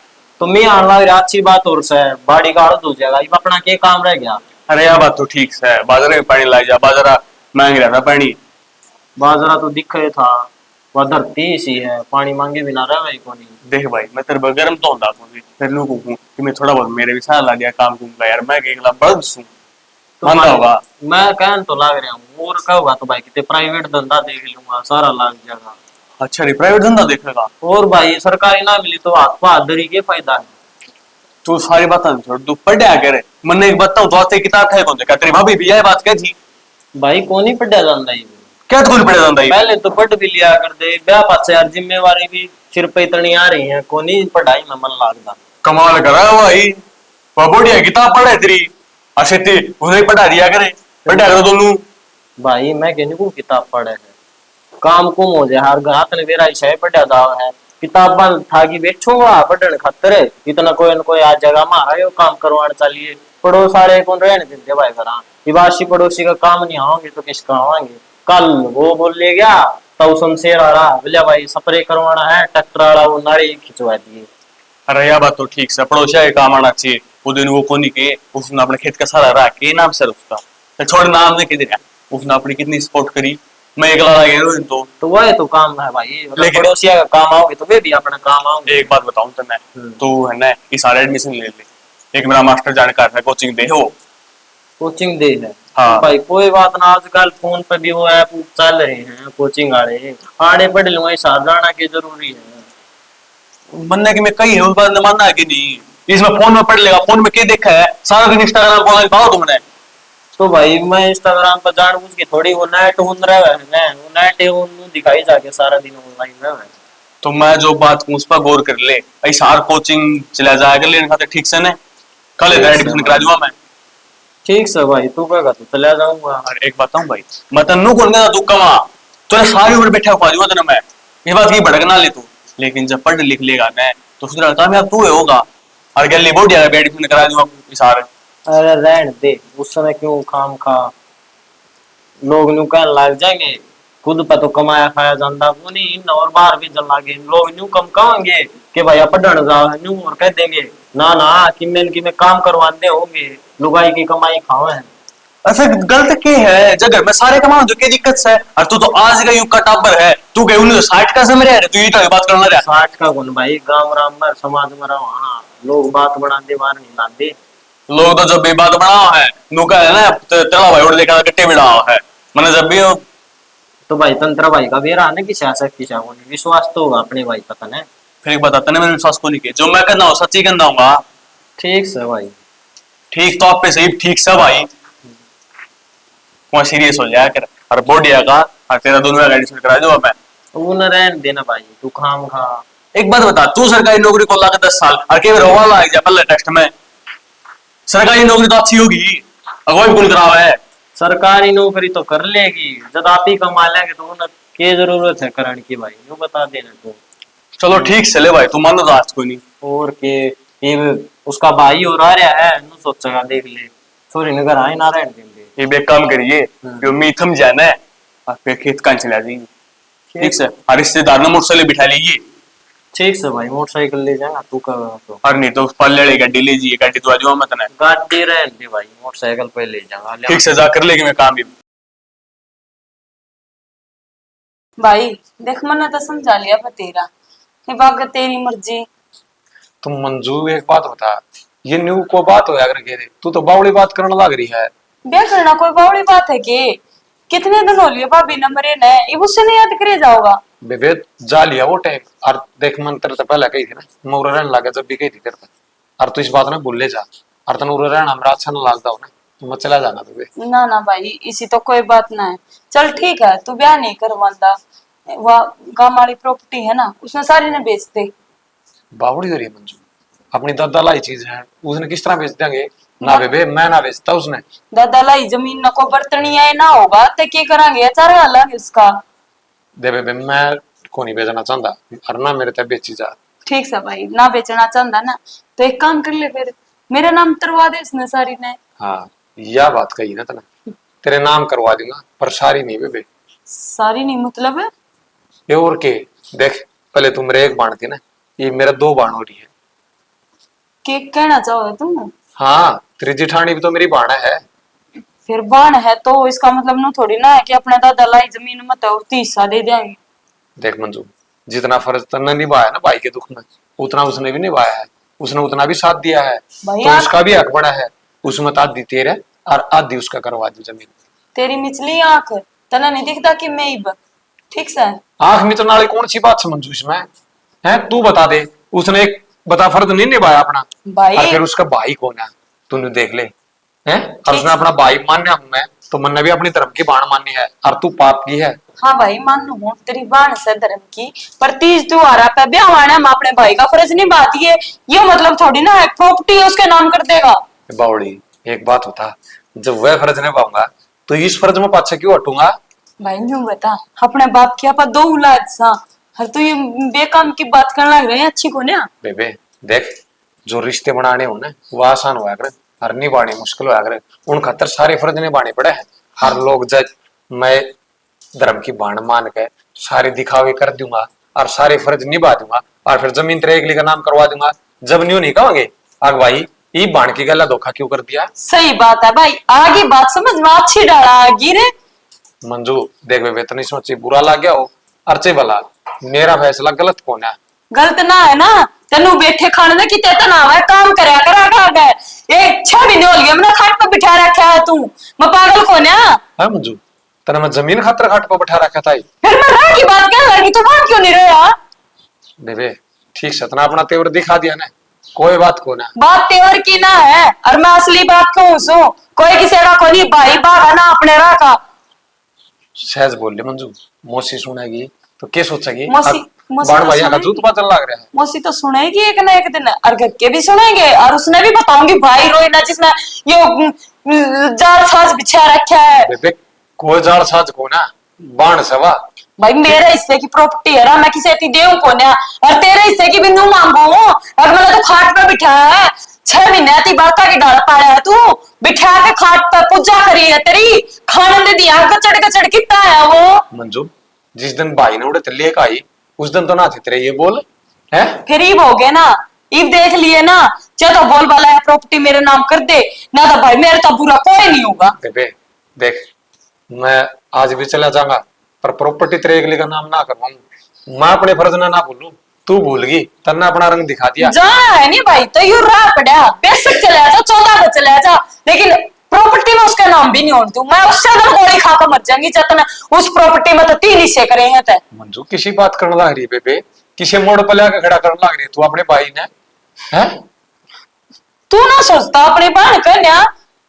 तो मैं आने लग रहा, अच्छी बात और से बाड़ी गाड़ हो जाएगा, ये अपना के काम रह गया। अरे यार बात तो ठीक है, बाजार में पानी लाई जा, बाजारा मांग रहा था पानी। बाजरा तो दिखे था, वह धरती सी है, पानी मांगे बिना रह भाई को नहीं। देख भाई मैं तेरे बगैर तो होता फिर लोगों को कि मैं थोड़ा बहुत मेरे भी साथ ला दिया काम कुम का यार, मैं अकेला बड़ सू तो मानता होगा। मैं कहन तो लाग रहा हूँ, और क्या होगा तो भाई कितने प्राइवेट धंधा देख लूंगा, सारा लाग जाएगा। अच्छा नहीं प्राइवेट धंधा देखेगा? और भाई सरकारी ना मिली तो हाथ पाथ धरी के फायदा है। तू सारी बात छोड़, तू पढ़ा करे मन एक बताऊं तो आते किताब है कौन देखा, तेरी भाभी भी यह बात कह थी। भाई कौन ही पढ़ा जाता है, क्या तो कौन पढ़ा जाता है? पहले तो पढ़ भी लिया कर दे, ब्याह पास यार जिम्मेवारी भी सिर पे इतनी आ रही है, कौन ही पढ़ाई में मन लागता। कमाल करा भाई, वह बढ़िया किताब पढ़े तेरी अशेती उन्हें पढ़ा दिया करे, पढ़ा करो दोनों। भाई मैं कहने को किताब पढ़े है, काम कुम हो जाए हर हाथ ने मेरा इच्छा है पढ़ा दाव है, किताब था कि बेचूंगा पढ़ने खातर इतना कोई न कोई आज जगह में आयो काम करवाने चलिए, पड़ोस वाले कौन रहने देते भाई घर, विवासी पड़ोसी का काम नहीं आओगे तो किसका आवांगे। कल वो बोल ले गया तो शमशेर आ रहा बोलिया भाई स्प्रे करवाना है, ट्रैक्टर वाला वो नाड़ी खिंचवा दिए। अरे यह बात तो ठीक है, पड़ोसिया काम आना चाहिए, वो दिन वो कोनी के उसने अपने खेत का सारा रहा के नाम सर उसका छोड़ नाम ने किधर उसने अपनी कितनी सपोर्ट करी, मैं एक लड़ा गया तो वह तो काम है भाई, लेकिन पड़ोसिया का काम आओगे तो वे भी अपना काम आओगे। एक बात बताऊं तो मैं तू है ना इस सारे एडमिशन ले ले, एक मेरा मास्टर जानकार है कोचिंग दे वो कोचिंग दे है। हाँ। भाई कोई बात ना, आजकल फोन पे भी वो ऐप चल रहे हैं कोचिंग वाले, आड़े पढ़ लूंगा ऐसा जाना की जरूरी है। मनने की मैं कही है उस बात ने मानना है कि नहीं, इसमें फोन में पढ़ लेगा, फोन में क्या देखा है सारा दिन इंस्टाग्राम को बताओ तुमने। तो भाई मैं इंस्टाग्राम पर जान बुझ के थोड़ी वो नेट हुन रहा है ना, वो नेट उन दिखाई जाके सारा दिन ऑनलाइन रहा है। तो मैं जो बात उस पर गौर कर ले, ऐसा कोचिंग चला जाएगा लेने खाते ठीक से ने कल इधर एडमिशन करा दूंगा मैं। ठीक से भाई, तू कहेगा तो चला जाऊंगा। और एक बात बताऊं भाई, मैं तन्नू कौन कहता तू कमा, तूने सारी उम्र बैठा खा दूंगा तेरे मैं, ये बात की भड़कना ले तू। लेकिन जब पढ़ लिख लेगा ना तो सुधरा कामयाब तू होगा। और गली बोल दिया एडमिशन करा दूंगा इसार। अरे रहने दे, उस समय क्यों खाम खा लोग न्यू कहने लग जाएंगे। खुद पे तो कमाया खाया जाता वो नहीं, इन और बाहर भी जल लागे लोग न्यू कम कहेंगे कि भाई पढ़ने जाओ न्यू, और कह देंगे ना ना कि में काम करवाते होंगे, लुगाई की कमाई खाओ है। ऐसा गलत क्या है, जब घर में सारे कमाओ जो क्या दिक्कत है। और तू तो आज का युग का टाबर है, तू कहीं 1960 का समय रह तू ये बात करना रहा। 60 का गुण भाई, गांव राम में समाज में रहो, हाँ लोग बात बढ़ाते बाहर नहीं लाते। लोग तो जब भी बात बनाओ है नु का है ना तेरा भाई उड़ देखा कट्टे बिड़ाओ है मैंने जब भी तो भाई तंत्र भाई का बेरा आने की सियासत की चाहो नहीं, विश्वास तो होगा अपने भाई पता है। फिर एक बताता ना, मैंने विश्वास को नहीं किया, जो मैं कहना हूँ सच्ची कहना हूँ। ठीक से भाई, ठीक तो आप पे सही, ठीक से भाई सीरियस हो जाया कर। और बोडिया का और तेरा दोनों का एडमिशन करा दूंगा मैं। तू न रहने देना भाई, तू खाम खा। एक बात बता, तू सरकारी नौकरी को लगा 10 साल और केवल रोवा लग जाए पहले टेस्ट में। सरकारी नौकरी तो अच्छी होगी, अगुवाई गुण कराव है। सरकारी नौकरी तो कर लेगी, जब आप ही कमा लेंगे तो उन्हें क्या जरूरत है करने की भाई, यूं बता देना तू। चलो ठीक से ले भाई, तू मान तो आज कोई नहीं। और के ये उसका भाई और आ रहा है, नु सोचेगा देख ले छोरी नगर आए ना रहने देंगे। ये बेक काम करिए, जो मीथम जाना है और फिर खेत कान चला जाएंगे। ठीक से, और रिश्तेदार ने मोटरसाइकिल बिठा लीजिए। ठीक से भाई, मोटरसाइकिल ले जाएगा तू का तो। और नहीं तो पल्ले गाड़ी लीजिए, गाड़ी तो आज मत ना। गाड़ी रहने दे भाई, मोटरसाइकिल पे ले जाऊंगा। ठीक से जा कर लेगी मैं काम भी। भाई देख मैंने तो समझा लिया पर तेरा ये बात तेरी मर्जी। तुम मंजू एक बात बता, ये न्यू को बात हो अगर कह दे, तू तो बावड़ी बात करने लग रही है। ब्याह करना कोई बावड़ी बात है कि कितने दिन हो लिए भाभी नंबर ने ये उससे नहीं याद करे जाओगा। बेबे जा लिया वो टाइम, और देख मन तेरे से पहले कही थी ना मोर रहने लगा, जब भी कही थी तेरे और तू इस बात ना भूल ले जा। और तन रहना हमरा अच्छा ना लगता हो ना, तो मैं चला जाना तुझे। ना ना भाई इसी तो कोई बात ना है। चल ठीक है तू ब्याह नहीं करवाता, वह गांव वाली प्रॉपर्टी है ना उसने सारी ने बेच दे। बावड़ी हो रही है मंजू, अपनी दादा लाई चीज है, उसने किस तरह बेच देंगे। ना बेबे मैं ना बेचता उसने। दादा लाई जमीन न को बर्तनी आए ना होगा तो क्या करेंगे, चार अलग उसका। दे बेबे मैं को नहीं बेचना चाहता, और ना मेरे ते बेची जा। ठीक है भाई, ना बेचना चाहता ना तो एक काम कर ले फिर मेरा नाम करवा दे इसने सारी ने। हाँ यह बात कही ना तना, तेरे नाम करवा दूंगा पर सारी नहीं बेबे। सारी नहीं मतलब है ये और के देख, पहले तू मेरे एक बाण थी ना, ये मेरा 2 बाण हो रही है। के कहना चाहो तुम। हाँ तेरी जिठानी भी तो मेरी बाण है। फिर बाण है तो इसका मतलब नो थोड़ी ना है कि अपने दादा लाई जमीन मत और 30 हिस्सा दे देंगे। देख मंजू, जितना फर्ज तन्ने निभाया ना भाई के दुख में, उतना उसने भी निभाया है, उसने उतना भी साथ दिया है, तो उसका भी हक बड़ा है। उसमें आधी तेरे और आधी उसका करवा दी जमीन। तेरी मिचली आंख तना नहीं दिखता कि मैं इब ठीक से। आंख में तो नाले कौन सी बात है मंजू इसमें है, तू बता दे। उसने एक बता फर्ज नहीं निभाया अपना भाई और फिर उसका भाई कौन है तूने देख ले हैं। और उसने अपना भाई मान्या हूं मैं, तो मन ने भी अपनी धर्म की बाण मानी है, और तू पाप की है। हाँ भाई मान लू हूँ तेरी बाण से धर्म की, पर 30 त्योहारा पे ब्याह वाना हम अपने भाई का फर्ज निभा दिए, ये मतलब थोड़ी ना है प्रॉपर्टी उसके नाम कर देगा। बावड़ी एक बात होता, जब वह फर्ज निभाऊंगा तो इस फर्ज में पाछे क्यों हटूंगा। भाई यूं बता अपने बाप की आपा 2 औलाद सा, हर तू ये बेकाम की बात करने लग रहे हैं अच्छी को ना। बेबे देख, जो रिश्ते बनाने हो ना वो आसान होया करे, और निभाने मुश्किल होया करे। उन खातर सारे फर्ज निभाने पड़े हैं। हर लोग जज मैं धर्म की बाण मान के सारे दिखावे कर दूंगा और सारे फर्ज निभा दूंगा, और फिर जमीन तेरे अगली का नाम करवा दूंगा। जब न्यू नहीं कहोगे आग भाई ये बाण की गला धोखा क्यों कर दिया। सही बात है भाई, आगे बात समझ में अच्छी डाला आगी रे। मंजू देख बेबे तो नहीं सोची बुरा लग गया हो, अर्चे भला मेरा फैसला गलत कौन है। गलत ना है ना, तेनू बैठे खाने में किते तनाव है, काम करया करा खा गए एक 6 महीने हो गए हमने खाट पे बिठा रखा है तू, मैं पागल कौन है। हाँ मंजू तेरा मैं जमीन खातर खाट पर बैठा रखा था। फिर मैं राह की बात क्या लगी, तू बात क्यों नहीं रहा। बेबे ठीक से तना अपना तेवर दिखा दिया ना, कोई बात को ना। बात तेवर की ना है और मैं असली बात कहूं सो, कोई किसी का कोई नहीं भाई बागा ना अपने राह का। सहज बोल ले मंजू, मौसी सुनेगी तो क्या सोचेगी। मौसी मौसी बाण तो भैया का सुनेगी। जूत बचल लग रहा है। मौसी तो सुनेगी एक ना एक दिन, और घर के भी सुनेंगे, और उसने भी बताऊंगी भाई रोई ना जिसने यो जाल साज बिछा रखा है। बेबे कोई जाड़ साज को ना बाण सवा। भाई मेरे हिस्से की प्रॉपर्टी है ना, मैं किसे की देऊं को ना, और तेरे हिस्से की भी नू मांगू। और मैंने तो खाट पे बिठाया है, 6 महीने ती बाका की डाल पाया है, तू बिठा के खाट पे पूजा करी है तेरी, खाने दे दिया गचड़ गचड़ कितना है वो। मंजू जिस दिन भाई ने उड़े लेकर आई उस दिन तो ना थे तेरे ये बोल है। फिर ईब हो गए ना, ईब देख लिए ना, चाहे तो बोल वाला है प्रॉपर्टी मेरे नाम कर दे ना, तो भाई मेरे तो बुरा कोई नहीं होगा। बेबे देख मैं आज भी चला जाऊंगा पर प्रॉपर्टी तेरे अगले का नाम ना करवाऊं। मैं अपने फर्ज ना भूलू, तू भूल गई, तन्ने अपना रंग दिखा दिया। जा है नहीं भाई, तो यू रहा पड़ा बेशक चला जा, 14 पे चला जा, लेकिन प्रॉपर्टी में उसका नाम भी नहीं होने दूं मैं। उससे अगर गोली खाकर मर जाएंगी जब मैं उस प्रॉपर्टी में तो 3 हिस्से करे हैं तय। मंजू किसी बात करने लग रही बेबे, किसी मोड़ पर लाके खड़ा करने लग रही तू अपने भाई ने है। तू ना सोचता अपने बहन करना,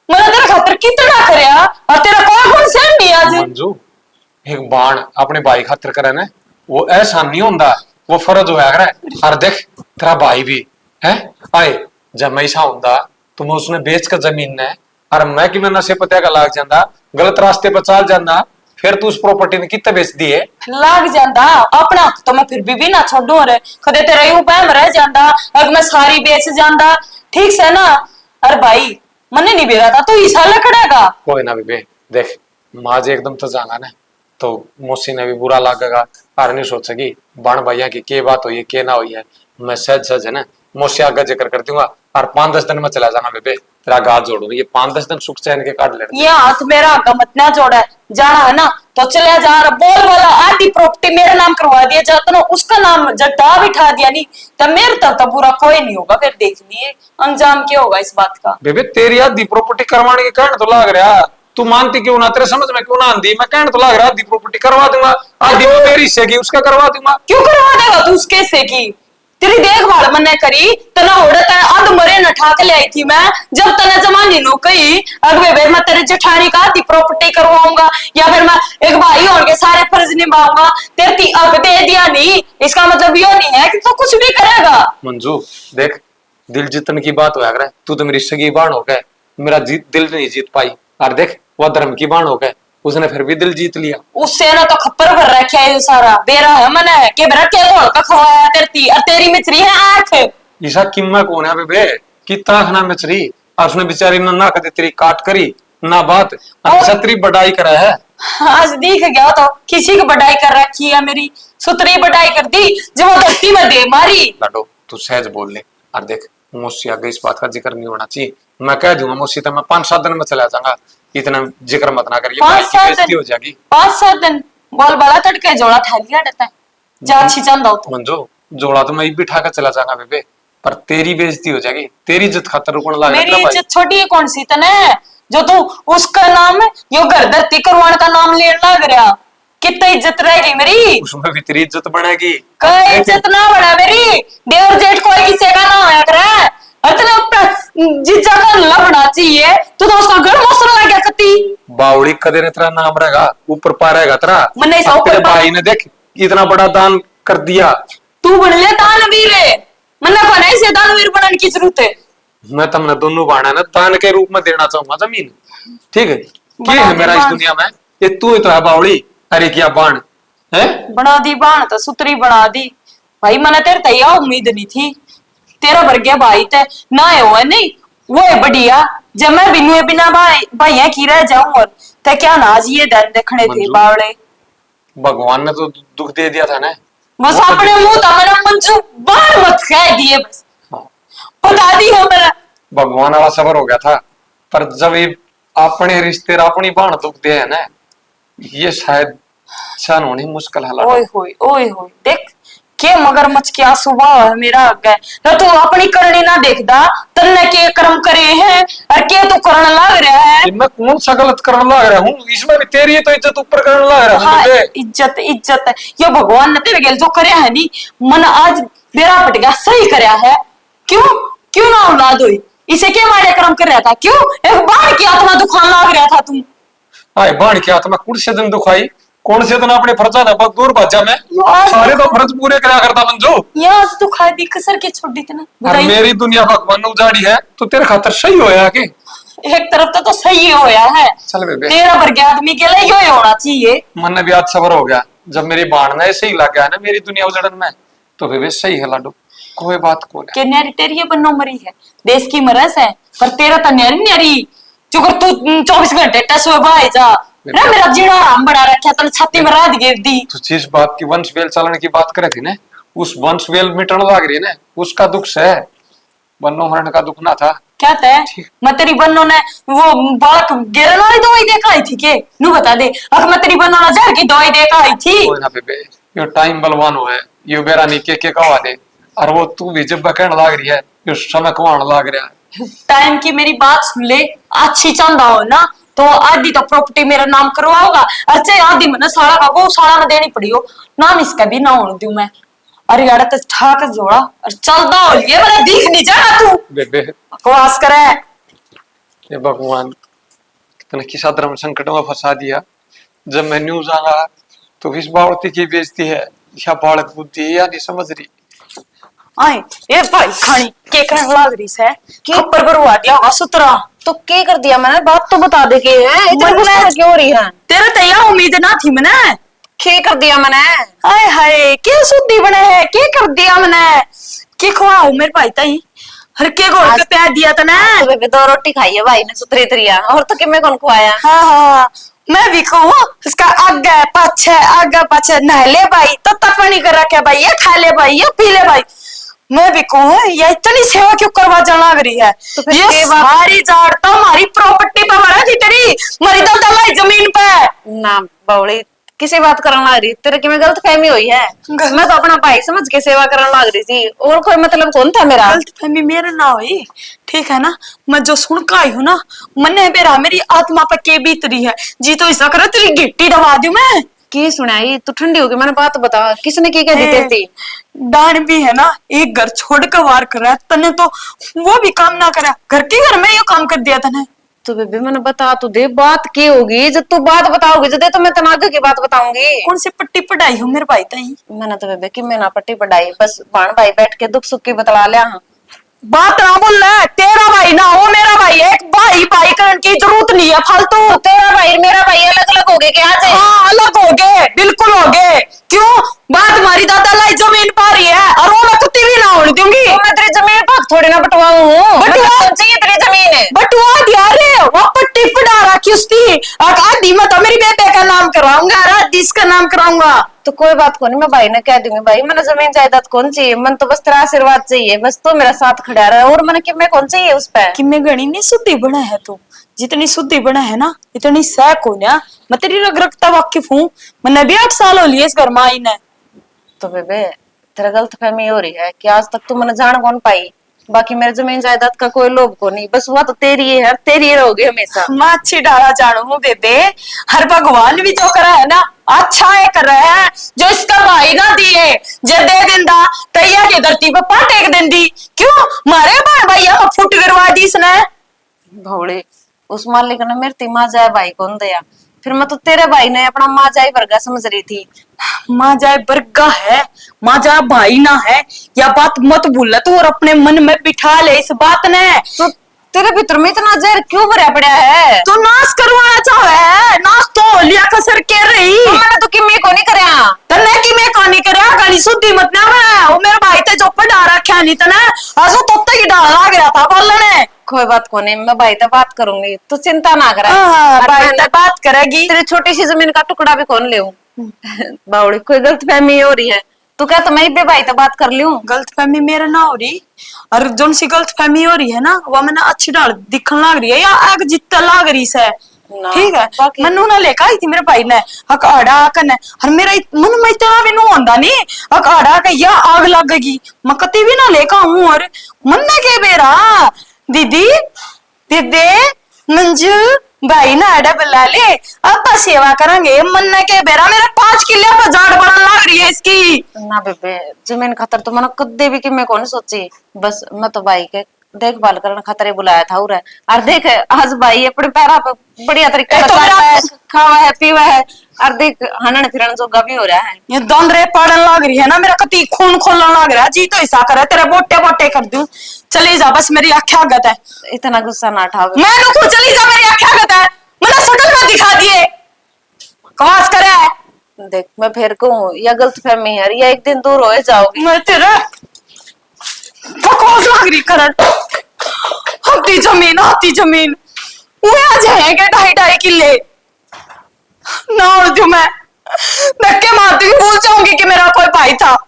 मैंने तेरे खातर कितना करया, और तेरा कोई गुण सहन नहीं आज। मंजू एक बाण अपने भाई खातिर करे ना, वो एहसान नहीं होता, वो फर्ज होया करे। और देख तेरा भाई भी है आए, जब मैं ऐसा होता तो मैं उसने बेच कर जमीन ने, और मैं कि मैं नशे पत्या का लाग जाता, गलत रास्ते पर चल जाता, फिर तू उस प्रॉपर्टी ने कितने बेच दी है। लाग जाता अपना तो मैं फिर भी ना छोड़ू, रे कदे तेरा यूं बहम रह जाता, अगर मैं सारी बेच जाता ठीक से ना। अरे भाई मने नहीं बेरा था, तू ईसा लकड़ेगा। कोई ना बेबे देख माज एकदम तो जाना ना तो मौसी ने भी बुरा लागेगा, और नहीं सोचेगी बाण भैया की के बात हुई है के ना हुई है। मैं सहज सहज है ना मौसी आगे जिक्र कर दूंगा, और 5-10 दिन में चला जाना बेबे, तेरा गाज जोड़ू, ये 5-10 दिन सुख चैन के काट ले। ये हाथ मेरा आगा मत ना जोड़ा है, जाना है ना तो चले जा रहा, बोल वाला आधी प्रॉपर्टी मेरे नाम करवा दिया जाता ना, उसका नाम जब दा बिठा दिया नहीं तब मेरे तब तो बुरा कोई नहीं होगा। फिर देख लिए अंजाम क्या होगा इस बात का। बेबे तेरी आधी प्रॉपर्टी करवाने के कहने तो लाग रहा, तू मानती क्यों ना, तेरे समझ में क्यों ना आंदी, मैं कहने तो लाग रहा आधी प्रॉपर्टी करवा दूंगा, आधी वो मेरी हिस्से की उसका करवा दूंगा। क्यों करवा देगा तू उसके से की, तेरी देखभाल मैंने करी तना होड़े तने अध मरे न ठाक ले आई थी मैं, जब तने जमानी नो कही अगवे बेर मैं तेरे जेठानी का आधी प्रॉपर्टी करवाऊंगा, या फिर मैं एक भाई होने के सारे फर्ज निभाऊंगा, तेरे ती अब दे दिया नहीं इसका मतलब ये नहीं है कि तू कुछ भी करेगा। मंजू देख दिल जीतने की बात होया करे, तू तो मेरी सगी बाण हो गए, मेरा दिल नहीं जीत पाई, और देख वह धर्म की बाण हो गए, उसने फिर भी दिल जीत लिया। उससे ना तो खप्पर भर रखा है ये सारा बेरा है मने के बेरा के धोल का खवाया तेरी, और तेरी मिचरी है आंख। ईसा किम्मा कौन है बेबे कितना खाना मछली, और उसने बेचारी ने ना कदे तेरी काट करी ना बात, छतरी बढ़ाई करा है। आज दिख गया तो किसी की बढ़ाई कर रखी है, मेरी सुतरी बढ़ाई कर दी जब वो धरती में दे मारी। लाडो तू सहज बोल ले, और देख मौसी आगे इस बात का जिक्र नहीं होना चाहिए, मैं कह दूंगा मौसी तो मैं 5-7 दिन में चला जाऊंगा, इतना जिक्र मत ना करिए, भाई की बेइज्जती हो जाएगी। 5-7 दिन बोल बड़ा तड़के जोड़ा ठा लिया डता है, जा अच्छी चंदा हो तो। मंजू जोड़ा तो मैं बिठा कर चला जाऊंगा बेबे, पर तेरी बेइज्जती हो जाएगी, तेरी इज्जत खातर रुकने लगा मेरी इज्जत छोटी है कौन सी तने, जो तू उसका नाम यो घर धरती करवाने का नाम लेने लग रहा, कितनी इज्जत रहेगी मेरी, उसमें भी तेरी इज्जत बढ़ेगी। कोई इज्जत ना बढ़ा मेरी, देवर जेठ कोई किसी का ना होया करे, जीजा का लबड़ा चाहिए तू तो उसका घर मौसम लग गया कती बावड़ी कदे ने तेरा नाम रहेगा ऊपर पा रहेगा तेरा, मन्ने ऐसा अब तेरे ऊपर पा- भाई ने देख इतना बड़ा दान कर दिया, तू बन ले दानवीर है, मन्ने को नहीं से दानवीर बनने की जरूरत है। मैं तुमने दोनों बाणा ना दान के रूप में देना चाहूंगा जमीन, ठीक है क्या बना है दे मेरा इस बाण। दुनिया में, ये तू ही तो है बावड़ी, अरे क्या बाण है। बना दी बाण तो सुतरी बना दी, भाई मैंने तेरे तैया उम्मीद नहीं थी, तेरा भर गया भाई ते ना है नहीं वो है बढ़िया, जब मैं बिनु बिना भाइया की रह जाऊं, और ते क्या नाज ये दिन देखने थे मंजू। बावड़े, भगवान ने तो दुख दे दिया था ना, बस वो तो अपने मुंह था मेरा मंजू बाण मत कह दिए, बस हाँ, बता दी हो मेरा। भगवान वाला सबर हो गया था, पर जब ये अपने रिश्ते अपनी बाण दुख दे है ना, ये शायद सहन होनी मुश्किल है लाडो। ओए होए देख के मगरमच्छ क्या सुबह है मेरा आगे, ना तू अपनी करनी ना देखदा तन्ने के कर्म करे हैं, और के तू करने लग रहा है। ये मैं कौन सा गलत करने लग रहा हूँ, इसमें भी तेरी तो इज्जत ऊपर करने लग रहा हूँ हाँ, मुझे। इज्जत इज्जत है यो भगवान ने तेरे गेल जो करया है नी, मन आज मेरा पट गया सही करया है, क्यों क्यों ना औलाद हुई, इसे के मारे कर्म कर रहा था, क्यों एक बार की आत्मा दुखान लग रहा था तू। हाय बाण की आत्मा कुछ से दिन दुखाई, कौन से इतना अपने फर्जा ना बस दूर भाजा मैं यार। सारे तो फर्ज पूरे करा करता मंजू। यहाँ से तू खाई दी कसर के छोड़ दी थी ना और बताइए। मेरी दुनिया भगवान ने उजाड़ी है तो तेरे खातर सही होया के। एक तरफ तो सही होया है, चल बेबे तेरा वर्ग आदमी के लिए यो होना चाहिए। मन ने भी आज सबर हो गया जब मेरी बाण ने ऐसे ही लग गया ना मेरी दुनिया उजड़न में, तो बेबे सही है लाडू, कोई बात को के न्यारी तेरी बन्नो मरी है, देश की मरस है, पर तेरा तो न्यारी न्यारी चुकर तू 24 घंटे टस हुए भाई जा ना मेरा जीना आराम बना रखा तने छाती में रात गिर दी। तो जिस बात की वंश वेल चलने की बात करे थी ना, उस वंश वेल मिटन लग रही है ना, उसका दुख है, बन्नो मरण का दुख ना था। क्या तय मैं तेरी बन्नो ने वो बालक गिरने वाली दवाई देकर आई थी के नू बता दे। अब मैं तेरी बन्नो ने जहर की दवाई देकर आई थी। कोई ना बेबे यो टाइम बलवान हो है, यो बेरा नीके के कवा दे, और वो तू भी जब कहने लग रही है यो समय कवाण लग रहा है। टाइम की मेरी बात सुन ले, अच्छी चांदा हो ना तो आधी तो प्रॉपर्टी मेरा नाम करवाओगा, अच्छे आधी मैंने सारा का वो सारा में देनी पड़ी हो, नाम इसका भी ना होने दूं मैं। अरे यार तो ठाक जोड़ा और चलता हो ये वाला दिख नहीं जाना तू बेबे बकवास करे। ये भगवान कितने किसा धर्म संकट में फंसा दिया। जब मैं न्यूज आगा तो इस बावती की बेइज्जती है या बालक बुद्धि या नहीं समझ रही। आए ए भाई खानी के कहने लाग रही है खप्पर बरवा दिया होगा सुतरा। तो क्या कर दिया मैंने, बात तो बता दे के है इतना मन गुस्सा में- क्यों हो रही है? तेरा तो यह उम्मीद ना थी मैंने। क्या कर दिया मैंने? हाय हाय के सुद्धी बने है के कर दिया मैंने, के खवाओ मेरे भाई ताई हर के गोल के प्यार दिया था ना। तो बेबे 2 रोटी खाई है भाई ने सुतरी तरिया, और तो कि मैं कौन को आया। हाँ हाँ मैं भी कहूँ इसका आगे पाछे नहले भाई तो तपनी कर रखे भाई, ये खा ले भाई, ये पी ले भाई। मैं भी कहूँ ये इतनी सेवा क्यों करवा जाना रही है, तो फिर ये के बात- सारी झाड़ तो हमारी प्रॉपर्टी पे मरा थी तेरी मरी तो दलाई जमीन पे। ना बावड़ी किसी बात करने लग रही तेरे की मैं गलत फहमी हुई है। मैं तो अपना भाई समझ के सेवा करने लग रही थी, और कोई मतलब कौन था मेरा। गलतफहमी मेरे ना हुई ठीक है ना, मैं जो सुन के आई हूँ ना मन्ने बेरा मेरी आत्मा पे के बीत रही है जी, तो ऐसा करो तेरी गिट्टी दबा दूं मैं। की सुनाई तू ठंडी होगी, मैंने बात बता किसने की कह दी तेरी थी? डान भी है ना एक घर छोड़ के वार कर रहा है तने, तो वो भी काम ना करा घर के घर में ये काम कर दिया तने। तो बेबे मैंने बता तू दे बात की होगी, जब तू बात बताओगी जब तो मैं तनागे की बात बताऊंगी। कौन सी पट्टी पढ़ाई हो मेरे भाई ताई? मैंने तो बेबे कि मैं ना पट्टी पढ़ाई, बस बाण भाई बैठ के दुख सुख की बतला लिया। हाँ बात ना बोल रहा तेरा भाई ना हो मेरा भाई है, एक भाई भाई करने की जरूरत नहीं है फालतू। तो तेरा भाई मेरा भाई अलग अलग हो गए क्या आज? हाँ अलग हो गए बिल्कुल हो गए। क्यों बात हमारी दादा लाई जमीन पा रही है और वो मैं कुत्ती भी ना होने दूंगी। तो मैं तेरी जमीन पर थोड़ी ना बटवाऊं हूँ, बटवा- चाहिए तेरी जमीन है। बटुआ दिया रे वो पट्टी पढ़ा रखी उसकी आधी मैं तो मेरी बेटे का नाम कराऊंगा और आधी इसका नाम कराऊंगा। तो कोई बात को नहीं, मैं भाई ने कह दूंगी भाई मैंने जमीन जायदाद कौन चाहिए, मन तो बस तेरा आशीर्वाद चाहिए, बस तू मेरा साथ खड़ा रहा, और मैंने कि मैं कौन चाहिए उस पे। कि मैं गणी नहीं शुद्धि बना है तू, जितनी शुद्धि बना है ना इतनी सह को ना, मैं तेरी रग रगता वाकिफ हूँ, मैंने भी 8 साल हो लिए इस घर में आई ने। तो बेबे तेरा गलत फहमी हो रही है कि आज तक तू मैंने जान कौन पाई, बाकी मेरे जमीन जायदाद का कोई लोभ को नहीं, बस हुआ तो तेरी ही है, तेरी ही रहोगी हमेशा। मैं अच्छी डाला जानू हूँ बेबे, हर भगवान भी जो करा है ना अच्छा है कर रहा है, जो इसका भाई ना दिए जे दे दिंदा तैया की धरती पे पाट एक दिन दी, क्यों मारे भाई भैया फुट करवा दी इसने। भौड़ी उस मालिक ने मेरे ती माँ जाए भाई कौन दिया, फिर मैं तो तेरे भाई ने अपना माँ जाए वर्गा समझ रही थी। माँ जाए बरगा है माँ जाए भाई ना है, या बात मत भूल तू और अपने मन में बिठा ले इस बात ने। तो तेरे भीतर में इतना जहर क्यों भरा पड़ा है? तो नाश करवाना चाहे नाश तो लिया कसर के रही। तो मैंने तो कि मैं को नहीं करया तने की मैं कहानी करया गाली शुद्धि मत ना मैं वो मेरे भाई ते जो पढ़ा रखा नहीं तने आजो तो तक ही डाल आ गया था बोलने। कोई बात को नहीं, मैं भाई से बात करूंगी, तू चिंता ना कर। भाई ते बात करेगी। तेरी छोटी सी जमीन का टुकड़ा भी कौन ले बावड़ी कोई गलत फहमी हो रही है, तू क्या तो मैं भी भाई से बात कर लूं। गलतफहमी मेरा ना हो रही, और जोन सी गलतफहमी हो रही है ना वो मैंने अच्छी डाल दिखने लग रही है या आग जितना लाग रही है। ना, ठीक है बाकी- मनु ना लेकर आई थी मेरे भाई ने अकाड़ा कने, और मेरा मन में इतना भी नहीं होता नहीं अकाड़ा का या आग लगेगी मैं कति भी ना लेकर हूँ। और मन ने के बेरा दीदी दीदी मंजू भाई ना आड़ा बुला ले अब बस सेवा करेंगे, मन ने के बेरा मेरा 5 किले पर झाड़ बनने लग रही है इसकी। ना बेबे जमीन खातर तो मैंने कदे भी कि मैं कौन सोची, बस मैं तो भाई के देखभाल करने खातर ही बुलाया था उरे। और देख आज भाई अपने पैरा पे बढ़िया तरीके से तो चलता मेरा- है, खावा है पीवा है। और देख हनन फिरन जोगा भी हो रहा है। ये दंदरे पड़न लग रही है ना, मेरा कति खून खोलने लग रहा है जी, तो ऐसा करे तेरे बोटे बोटे कर दूं। चली जा बस, मेरी आंखें आगत है। इतना गुस्सा ना उठाओ। मैं रुकू, चली जा, मेरी आंखें आगत है। मुझे शक्ल मत दिखा दिए, कवास करे है। देख मैं फिर कहूँ या गलतफहमी है या एक दिन दूर हो जाओगी। मैं तेरे बकवास लग रही करन। हाथी जमीन वो आ जाएंगे 2.5 किले ना, और जो मैं धक्के मारती हुई भूल जाऊंगी कि मेरा कोई भाई था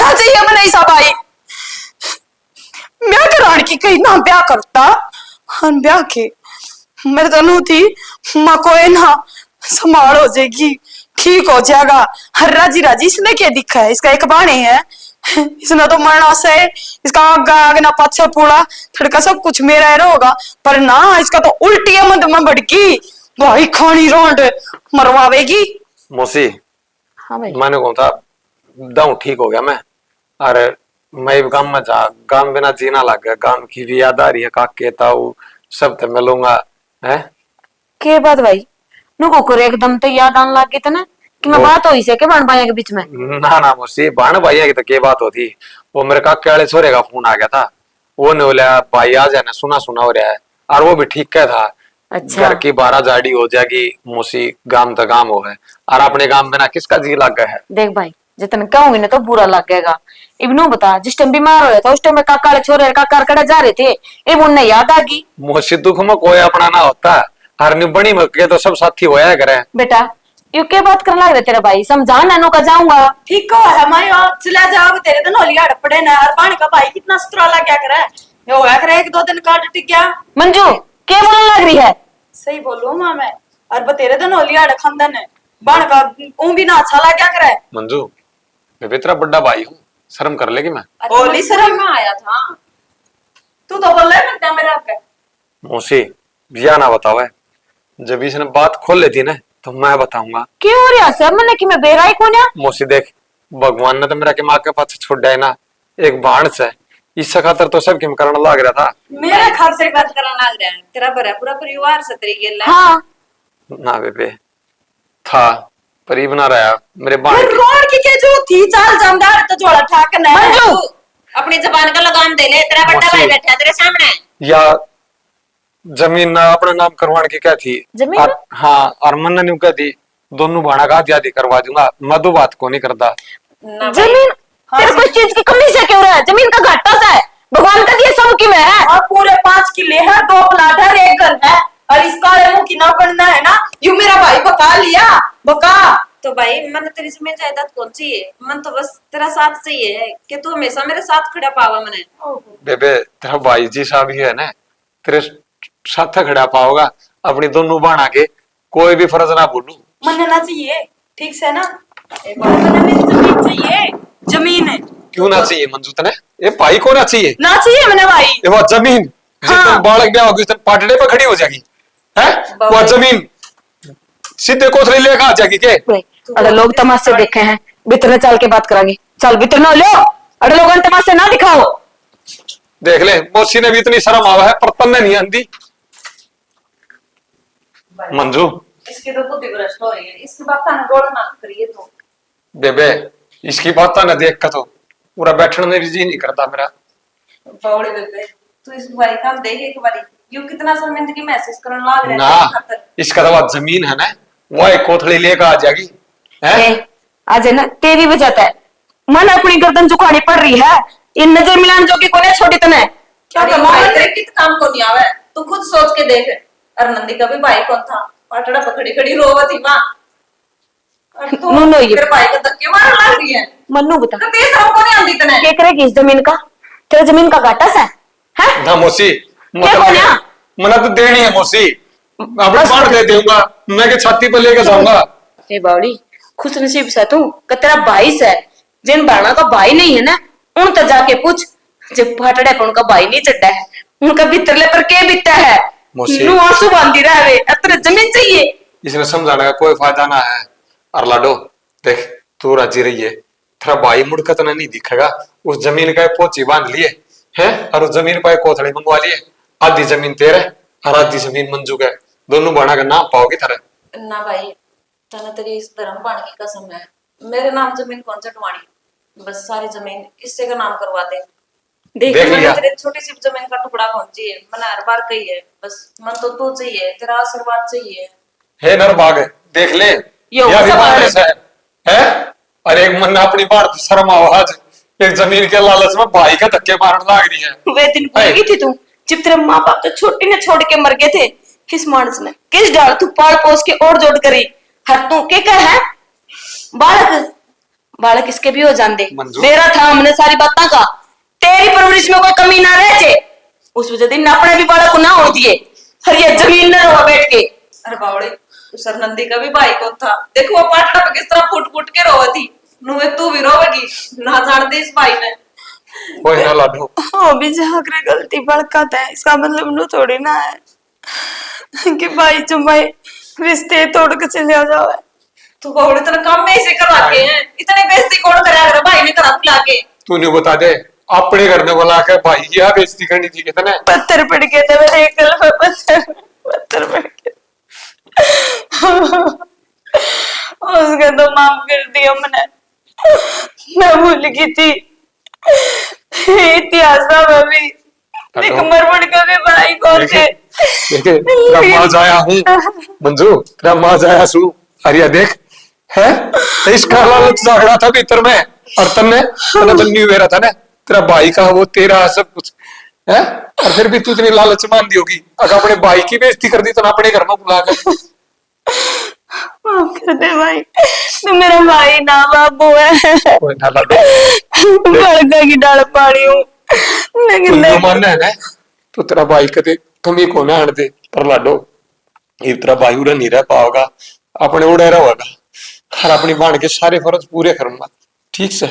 ना। चाहिए मैं नहीं सा भाई, ब्याह कराने की कहीं ना ब्याह करता। हम ब्याह के मेरे तनु थी माँ कोई ना संभाल हो जाएगी, ठीक हो जाएगा। हर राजी राजी इसने क्या दिखा है, इसका एक बाणी है, इसने तो मरना से इसका आगा आगना पाछा पूरा थड़का सब कुछ मेरा ही होगा। पर ना इसका तो उल्टी मत में भड़की भाई खानी रोंड मरवावेगी। मौसी हाँ भाई। मैंने कहा था दाऊ ठीक हो गया मैं। अरे मैं भी गांव में जा, गांव बिना जीना लग गया, गांव की भी याद आ रही है, काके ताऊ सब ते मिलूंगा है। के बात भाई नुको करे एकदम तो याद आने लग गई था ना कि मैं वो- बात हुई से के बन भाई के बीच में। ना ना मौसी बाण भैया की तो क्या बात होती। वो मेरे काके वाले छोरे का फोन आ गया था, वो ने बोला भाई आ जाना, सुना सुना हो रहा है। और वो भी ठीक क्या था, अच्छा घर की 12 जाड़ी हो जाएगी मौसी, गांव तो गांव हो है। और अपने गांव बिना किसका जी लग गया है। देख भाई जितने कहूंगी ना तो बुरा लगेगा। इब्नू बता जिस टाइम बीमार होया था उस टाइम में काका वाले छोरे काका कड़े जा रहे थे, ये उन्हें याद आ गई। मौसी दुख में कोई अपना ना होता, हर निबड़ी में के तो सब साथी होया करे। बेटा यू क्या बात करने लग रहे तेरा भाई, समझा नानू का जाऊंगा। ठीक है मैं चला जाओ तेरे तो नौलिया पड़े ना, और पानी का भाई कितना सुतराला क्या करे, ये होया करे 1-2 दिन काट टिक गया। मंजू क्या बोलने लग रही है। सही बोलू मां मैं, और बतेरे तो नौलिया खंदन है बाण का ऊं भी ना अच्छा लग क्या करे। मंजू मैं तेरा बड़ा भाई हूँ, शर्म कर लेगी मैं। बोली शर्म में आया था तू तो बोल रहा है मेरा पे। मौसी या ना बताओ है, जब इसने बात खोल लेती ना तो मैं बताऊंगा। क्यों हो रहा सर मैंने कि मैं बेराई कौन है। मौसी देख भगवान ने तो मेरा के माँ के पास छोड़ दिया ना, एक बाण से इस खातर तो सब किम करने लग रहा था। मेरे घर से बात करना लग रहा है तेरा भरा पूरा परिवार से तरीके ला। हाँ ना बेबे था पर ये बना रहा मेरे बाण की। रोड की जो थी चाल जमदार तो जोड़ा ठाक ना मंजू अपनी जबान का लगाम दे ले, तेरा बड़ा मौसी। भाई बैठा है तेरे सामने। या जमीन ना अपना नाम करवाने की क्या थी। जमीन? और, हाँ और मन ने क्या थी दोनों भाड़ा का आदि करवा दूंगा, मधु बात को नहीं करता। ना भाई। जमीन तेरे कुछ चीज की कमी से क्यों रहा है, जमीन का घाटा सा है, भगवान का दिया सब की मैं है। और पूरे 5 किले है, 2 प्लाट है, 1 घर है, और इसका मुंह की ना करना है ना, यू मेरा भाई बका लिया बका। तो भाई मन तेरी जमीन जायदाद कौन चाहिए, मन तो बस तेरा साथ चाहिए है कि तू हमेशा मेरे साथ खड़ा पावा मने। बेबे तेरा भाई जी साहब ही है ना, तेरे साथ खड़ा पाओगा। अपनी दोनों बाणा के कोई भी फर्ज ना बोलू। मनना चाहिए ठीक से ना, एक बार मैंने जमीन चाहिए, जमीन है क्यों ना चाहिए मंजू तने, ये भाई को ना चाहिए। ना चाहिए मैंने भाई। ये वो जमीन जितने हाँ। बालक ब्याह होगी उतने पाटड़े पे खड़ी हो जाएगी है। वो जमीन सीधे कोथली लेकर आ जाएगी के। अरे लोग तमाशे देखे हैं, भीतर चल के बात करेंगे, चल भीतर ना लो। अरे लोगों ने तमाशे ना दिखाओ। देख ले मौसी ने भी इतनी शर्म आवा है पर तन्ने नहीं आंदी। मंजू इसकी तो बुद्धि भ्रष्ट हो रही है, इसकी बात ना गोल ना करिए तो। बेबे इसकी बात ना देख कर तो पूरा बैठने में जी नहीं करता मेरा। बावड़े बेबे तू इस भाई का देख एक बारी यू कितना शर्मिंदगी महसूस करने लग रहा है ना तेरे खातिर। इसका तो वो जमीन है ना, वो एक कोथली लेकर आ जाएगी है। ए, आज है ना तेरी वजह है मन अपनी गर्दन झुकानी पड़ रही है, इन नजर मिलान जो कि कोने छोड़ी तने। क्या अरे कमाल भाई, तेरे कित काम को नहीं आवे, तू खुद सोच के देख। अरनंदी का भी भाई कौन था, पाटड़ा पकड़ी खड़ी रोवत ही मां। और तू नो, ये- तेरे भाई को धक्के मारने लग रही है। मन्नू बता तो तेज हमको नहीं आंदी तने। क्या करेगी इस जमीन का, तेरे जमीन का घाटा सा है। ना मौसी क्या बोला? मना तो देनी है मौसी, अपने बाण दे दूंगा मैं के छाती पर लेकर जाऊंगा। ए बावड़ी खुश नसीब से तू कि तेरा भाई से, जिन बाणा का भाई नहीं है ना उन तक जाके पूछ, जब फाटड़े पर उनका भाई नहीं चढ़ा है, उनका भीतरले पर के बीता है। मौसी। नू आंसू बांधी रहे तेरे जमीन चाहिए। इसने समझाने का कोई फायदा ना है। और लाडो देख तू राजी रही है, तेरा भाई मुड़कर तो नहीं दिखेगा, उस जमीन का पोची बांध लिए है और उस जमीन पर कोथड़ी मंगवा लिए। आधी जमीन तेरे और आधी जमीन मंजू के, दोनों बना का नाम पाओगी थारे। ना भाई, तने तेरी इस धर्म बाण की कसम है, मेरे नाम जमीन कौन चटवानी, बस सारी जमीन इससे का नाम करवा दे। देख देख मैंने लिया। तेरे छोटी सी जमीन का टुकड़ा कौन चाहिए, मैंने हर बार कही है, बस मन तो तू चाहिए, तेरा आशीर्वाद चाहिए। हे नरबाग, देख ले यो, यह सब विमान आ रहे। ऐसा है? अरे एक मन अपनी बात शर्म आओ आज, एक जमीन के लालच में भाई का धक्के मारने लाग रही है। वे दिन भूल गई थी तू जब तेरे माँ बाप तो छोटी ने छोड़ के मर गए थे। किस मानस ने किस डाल तू पाल पोस के और जोड़ करी, हर तू के कर है बालक, बालक इसके भी हो जाते। मंजू। मेरा था हमने सारी बातें का, तेरी परवरिश में कोई कमी ना रह जे, उस वजह दिन अपने भी बालक को ना हो दिए, हर ये जमीन न रोवा बैठ के। अरे बावड़े, सर नंदी का भी भाई कौन था, देखो वो पाटला पे किस तरह फुट फुट के रोवा थी, नुए तू भी रोवेगी ना जानते इस भाई ने। कोई ना लाडो, अभी जाकर गलती भड़काता है, इसका मतलब नो थोड़ी ना है कि भाई चुमाई रिश्ते तोड़ के चले आ जाओ। तू बावड़े तेरा काम में ऐसे करवा के हैं, इतने बेइज्जती कौन करा कर, भाई ने करा बुला के। तूने बता दे अपने घर में बुला के भाई की बेइज्जती करनी थी कितने। पत्थर पड़ गए थे मेरे एक गल में, पत्थर पड़ गए। उसका तो माफ कर दिया मैंने, मैं भूल गई थी इतिहास में भी देख मरमड़ का भी भाई कौन थे। देखे तेरा माँ जाया हूँ मंजू, तेरा माँ जाया सू, अरे देख है इसका लालच झगड़ा था भीतर में, और तन्ने तन्ने तो नहीं हुआ था ना, तेरा भाई का वो तेरा सब कुछ है, और फिर भी तू इतनी लालच मान दी होगी, अगर अपने भाई की बेइज्जती कर दी तो ना अपने घर में बुला कर। माफ कर दे भाई, तू मेरा भाई ना बाबू है। कोई ना लाडो, बड़का की डाल पाड़ी हूँ, लेकिन तू जो देख मानना है ना तो तेरा भाई कदे कमी को ना हट दे, पर लाडो ये तेरा भाई उड़ा नहीं रह पाओगा, अपने उड़े रहोगा, और अपनी बाण के सारे फर्ज पूरे करूंगा, ठीक से?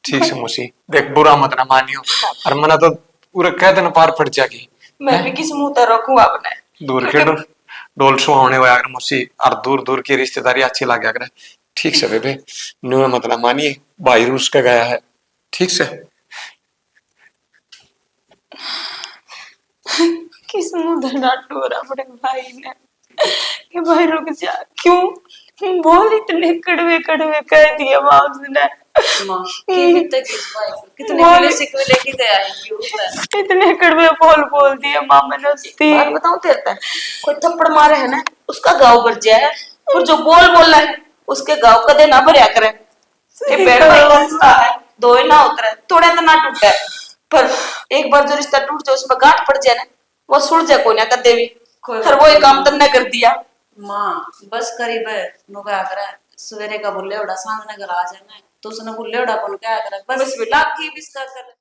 ठीक से मौसी, देख बुरा मत ना मानियो, और मना तो पूरा कह देना पार पड़ जाएगी। मैं भी किस मुंह तर रखूं आपने, दूर के डोल सुहावने हुआ अगर मौसी, और दूर दूर की रिश्तेदारी अच्छी लग गया करे, ठीक से बेबे, न्यू मत ना मानिए, भाई रूस का गया है, ठीक से? किस मुंह धर डांटू रहा बड़े भाई ने कि भाई रुक जा, क्यों बोल इतने कड़वे कड़वे कह दिए माँ उसने। मां कितने किस भाई को कितने बोल- किले सिकवे लेके गया है क्यों उसने। इतने कड़वे बोल दिए माँ मैंने उसकी। बात बताऊं तेरे को, कोई थप्पड़ मारे है ना उसका गाँव भर जाए है, और जो बोल रहा है उसके गाँव कदे ना भरया करे। ये पेड़ भाई का रिश्ता है, दो ही ना उतरे, थोड़े तो ना टूटे, पर एक बार जो रिश्ता टूट जाए उसमें गांठ पड़ जाए ना, वो सुल जाए कोई ना कदे भी, फिर वो एक काम तन्ने कर दिया। माँ बस करीब है नु क्या करे, सवेरे का बुल्ले उड़ा सांझ नगर आ जाना, तो उसने बुल्ले उड़ा कौन क्या करे, बस लाखी बिस्तर कर।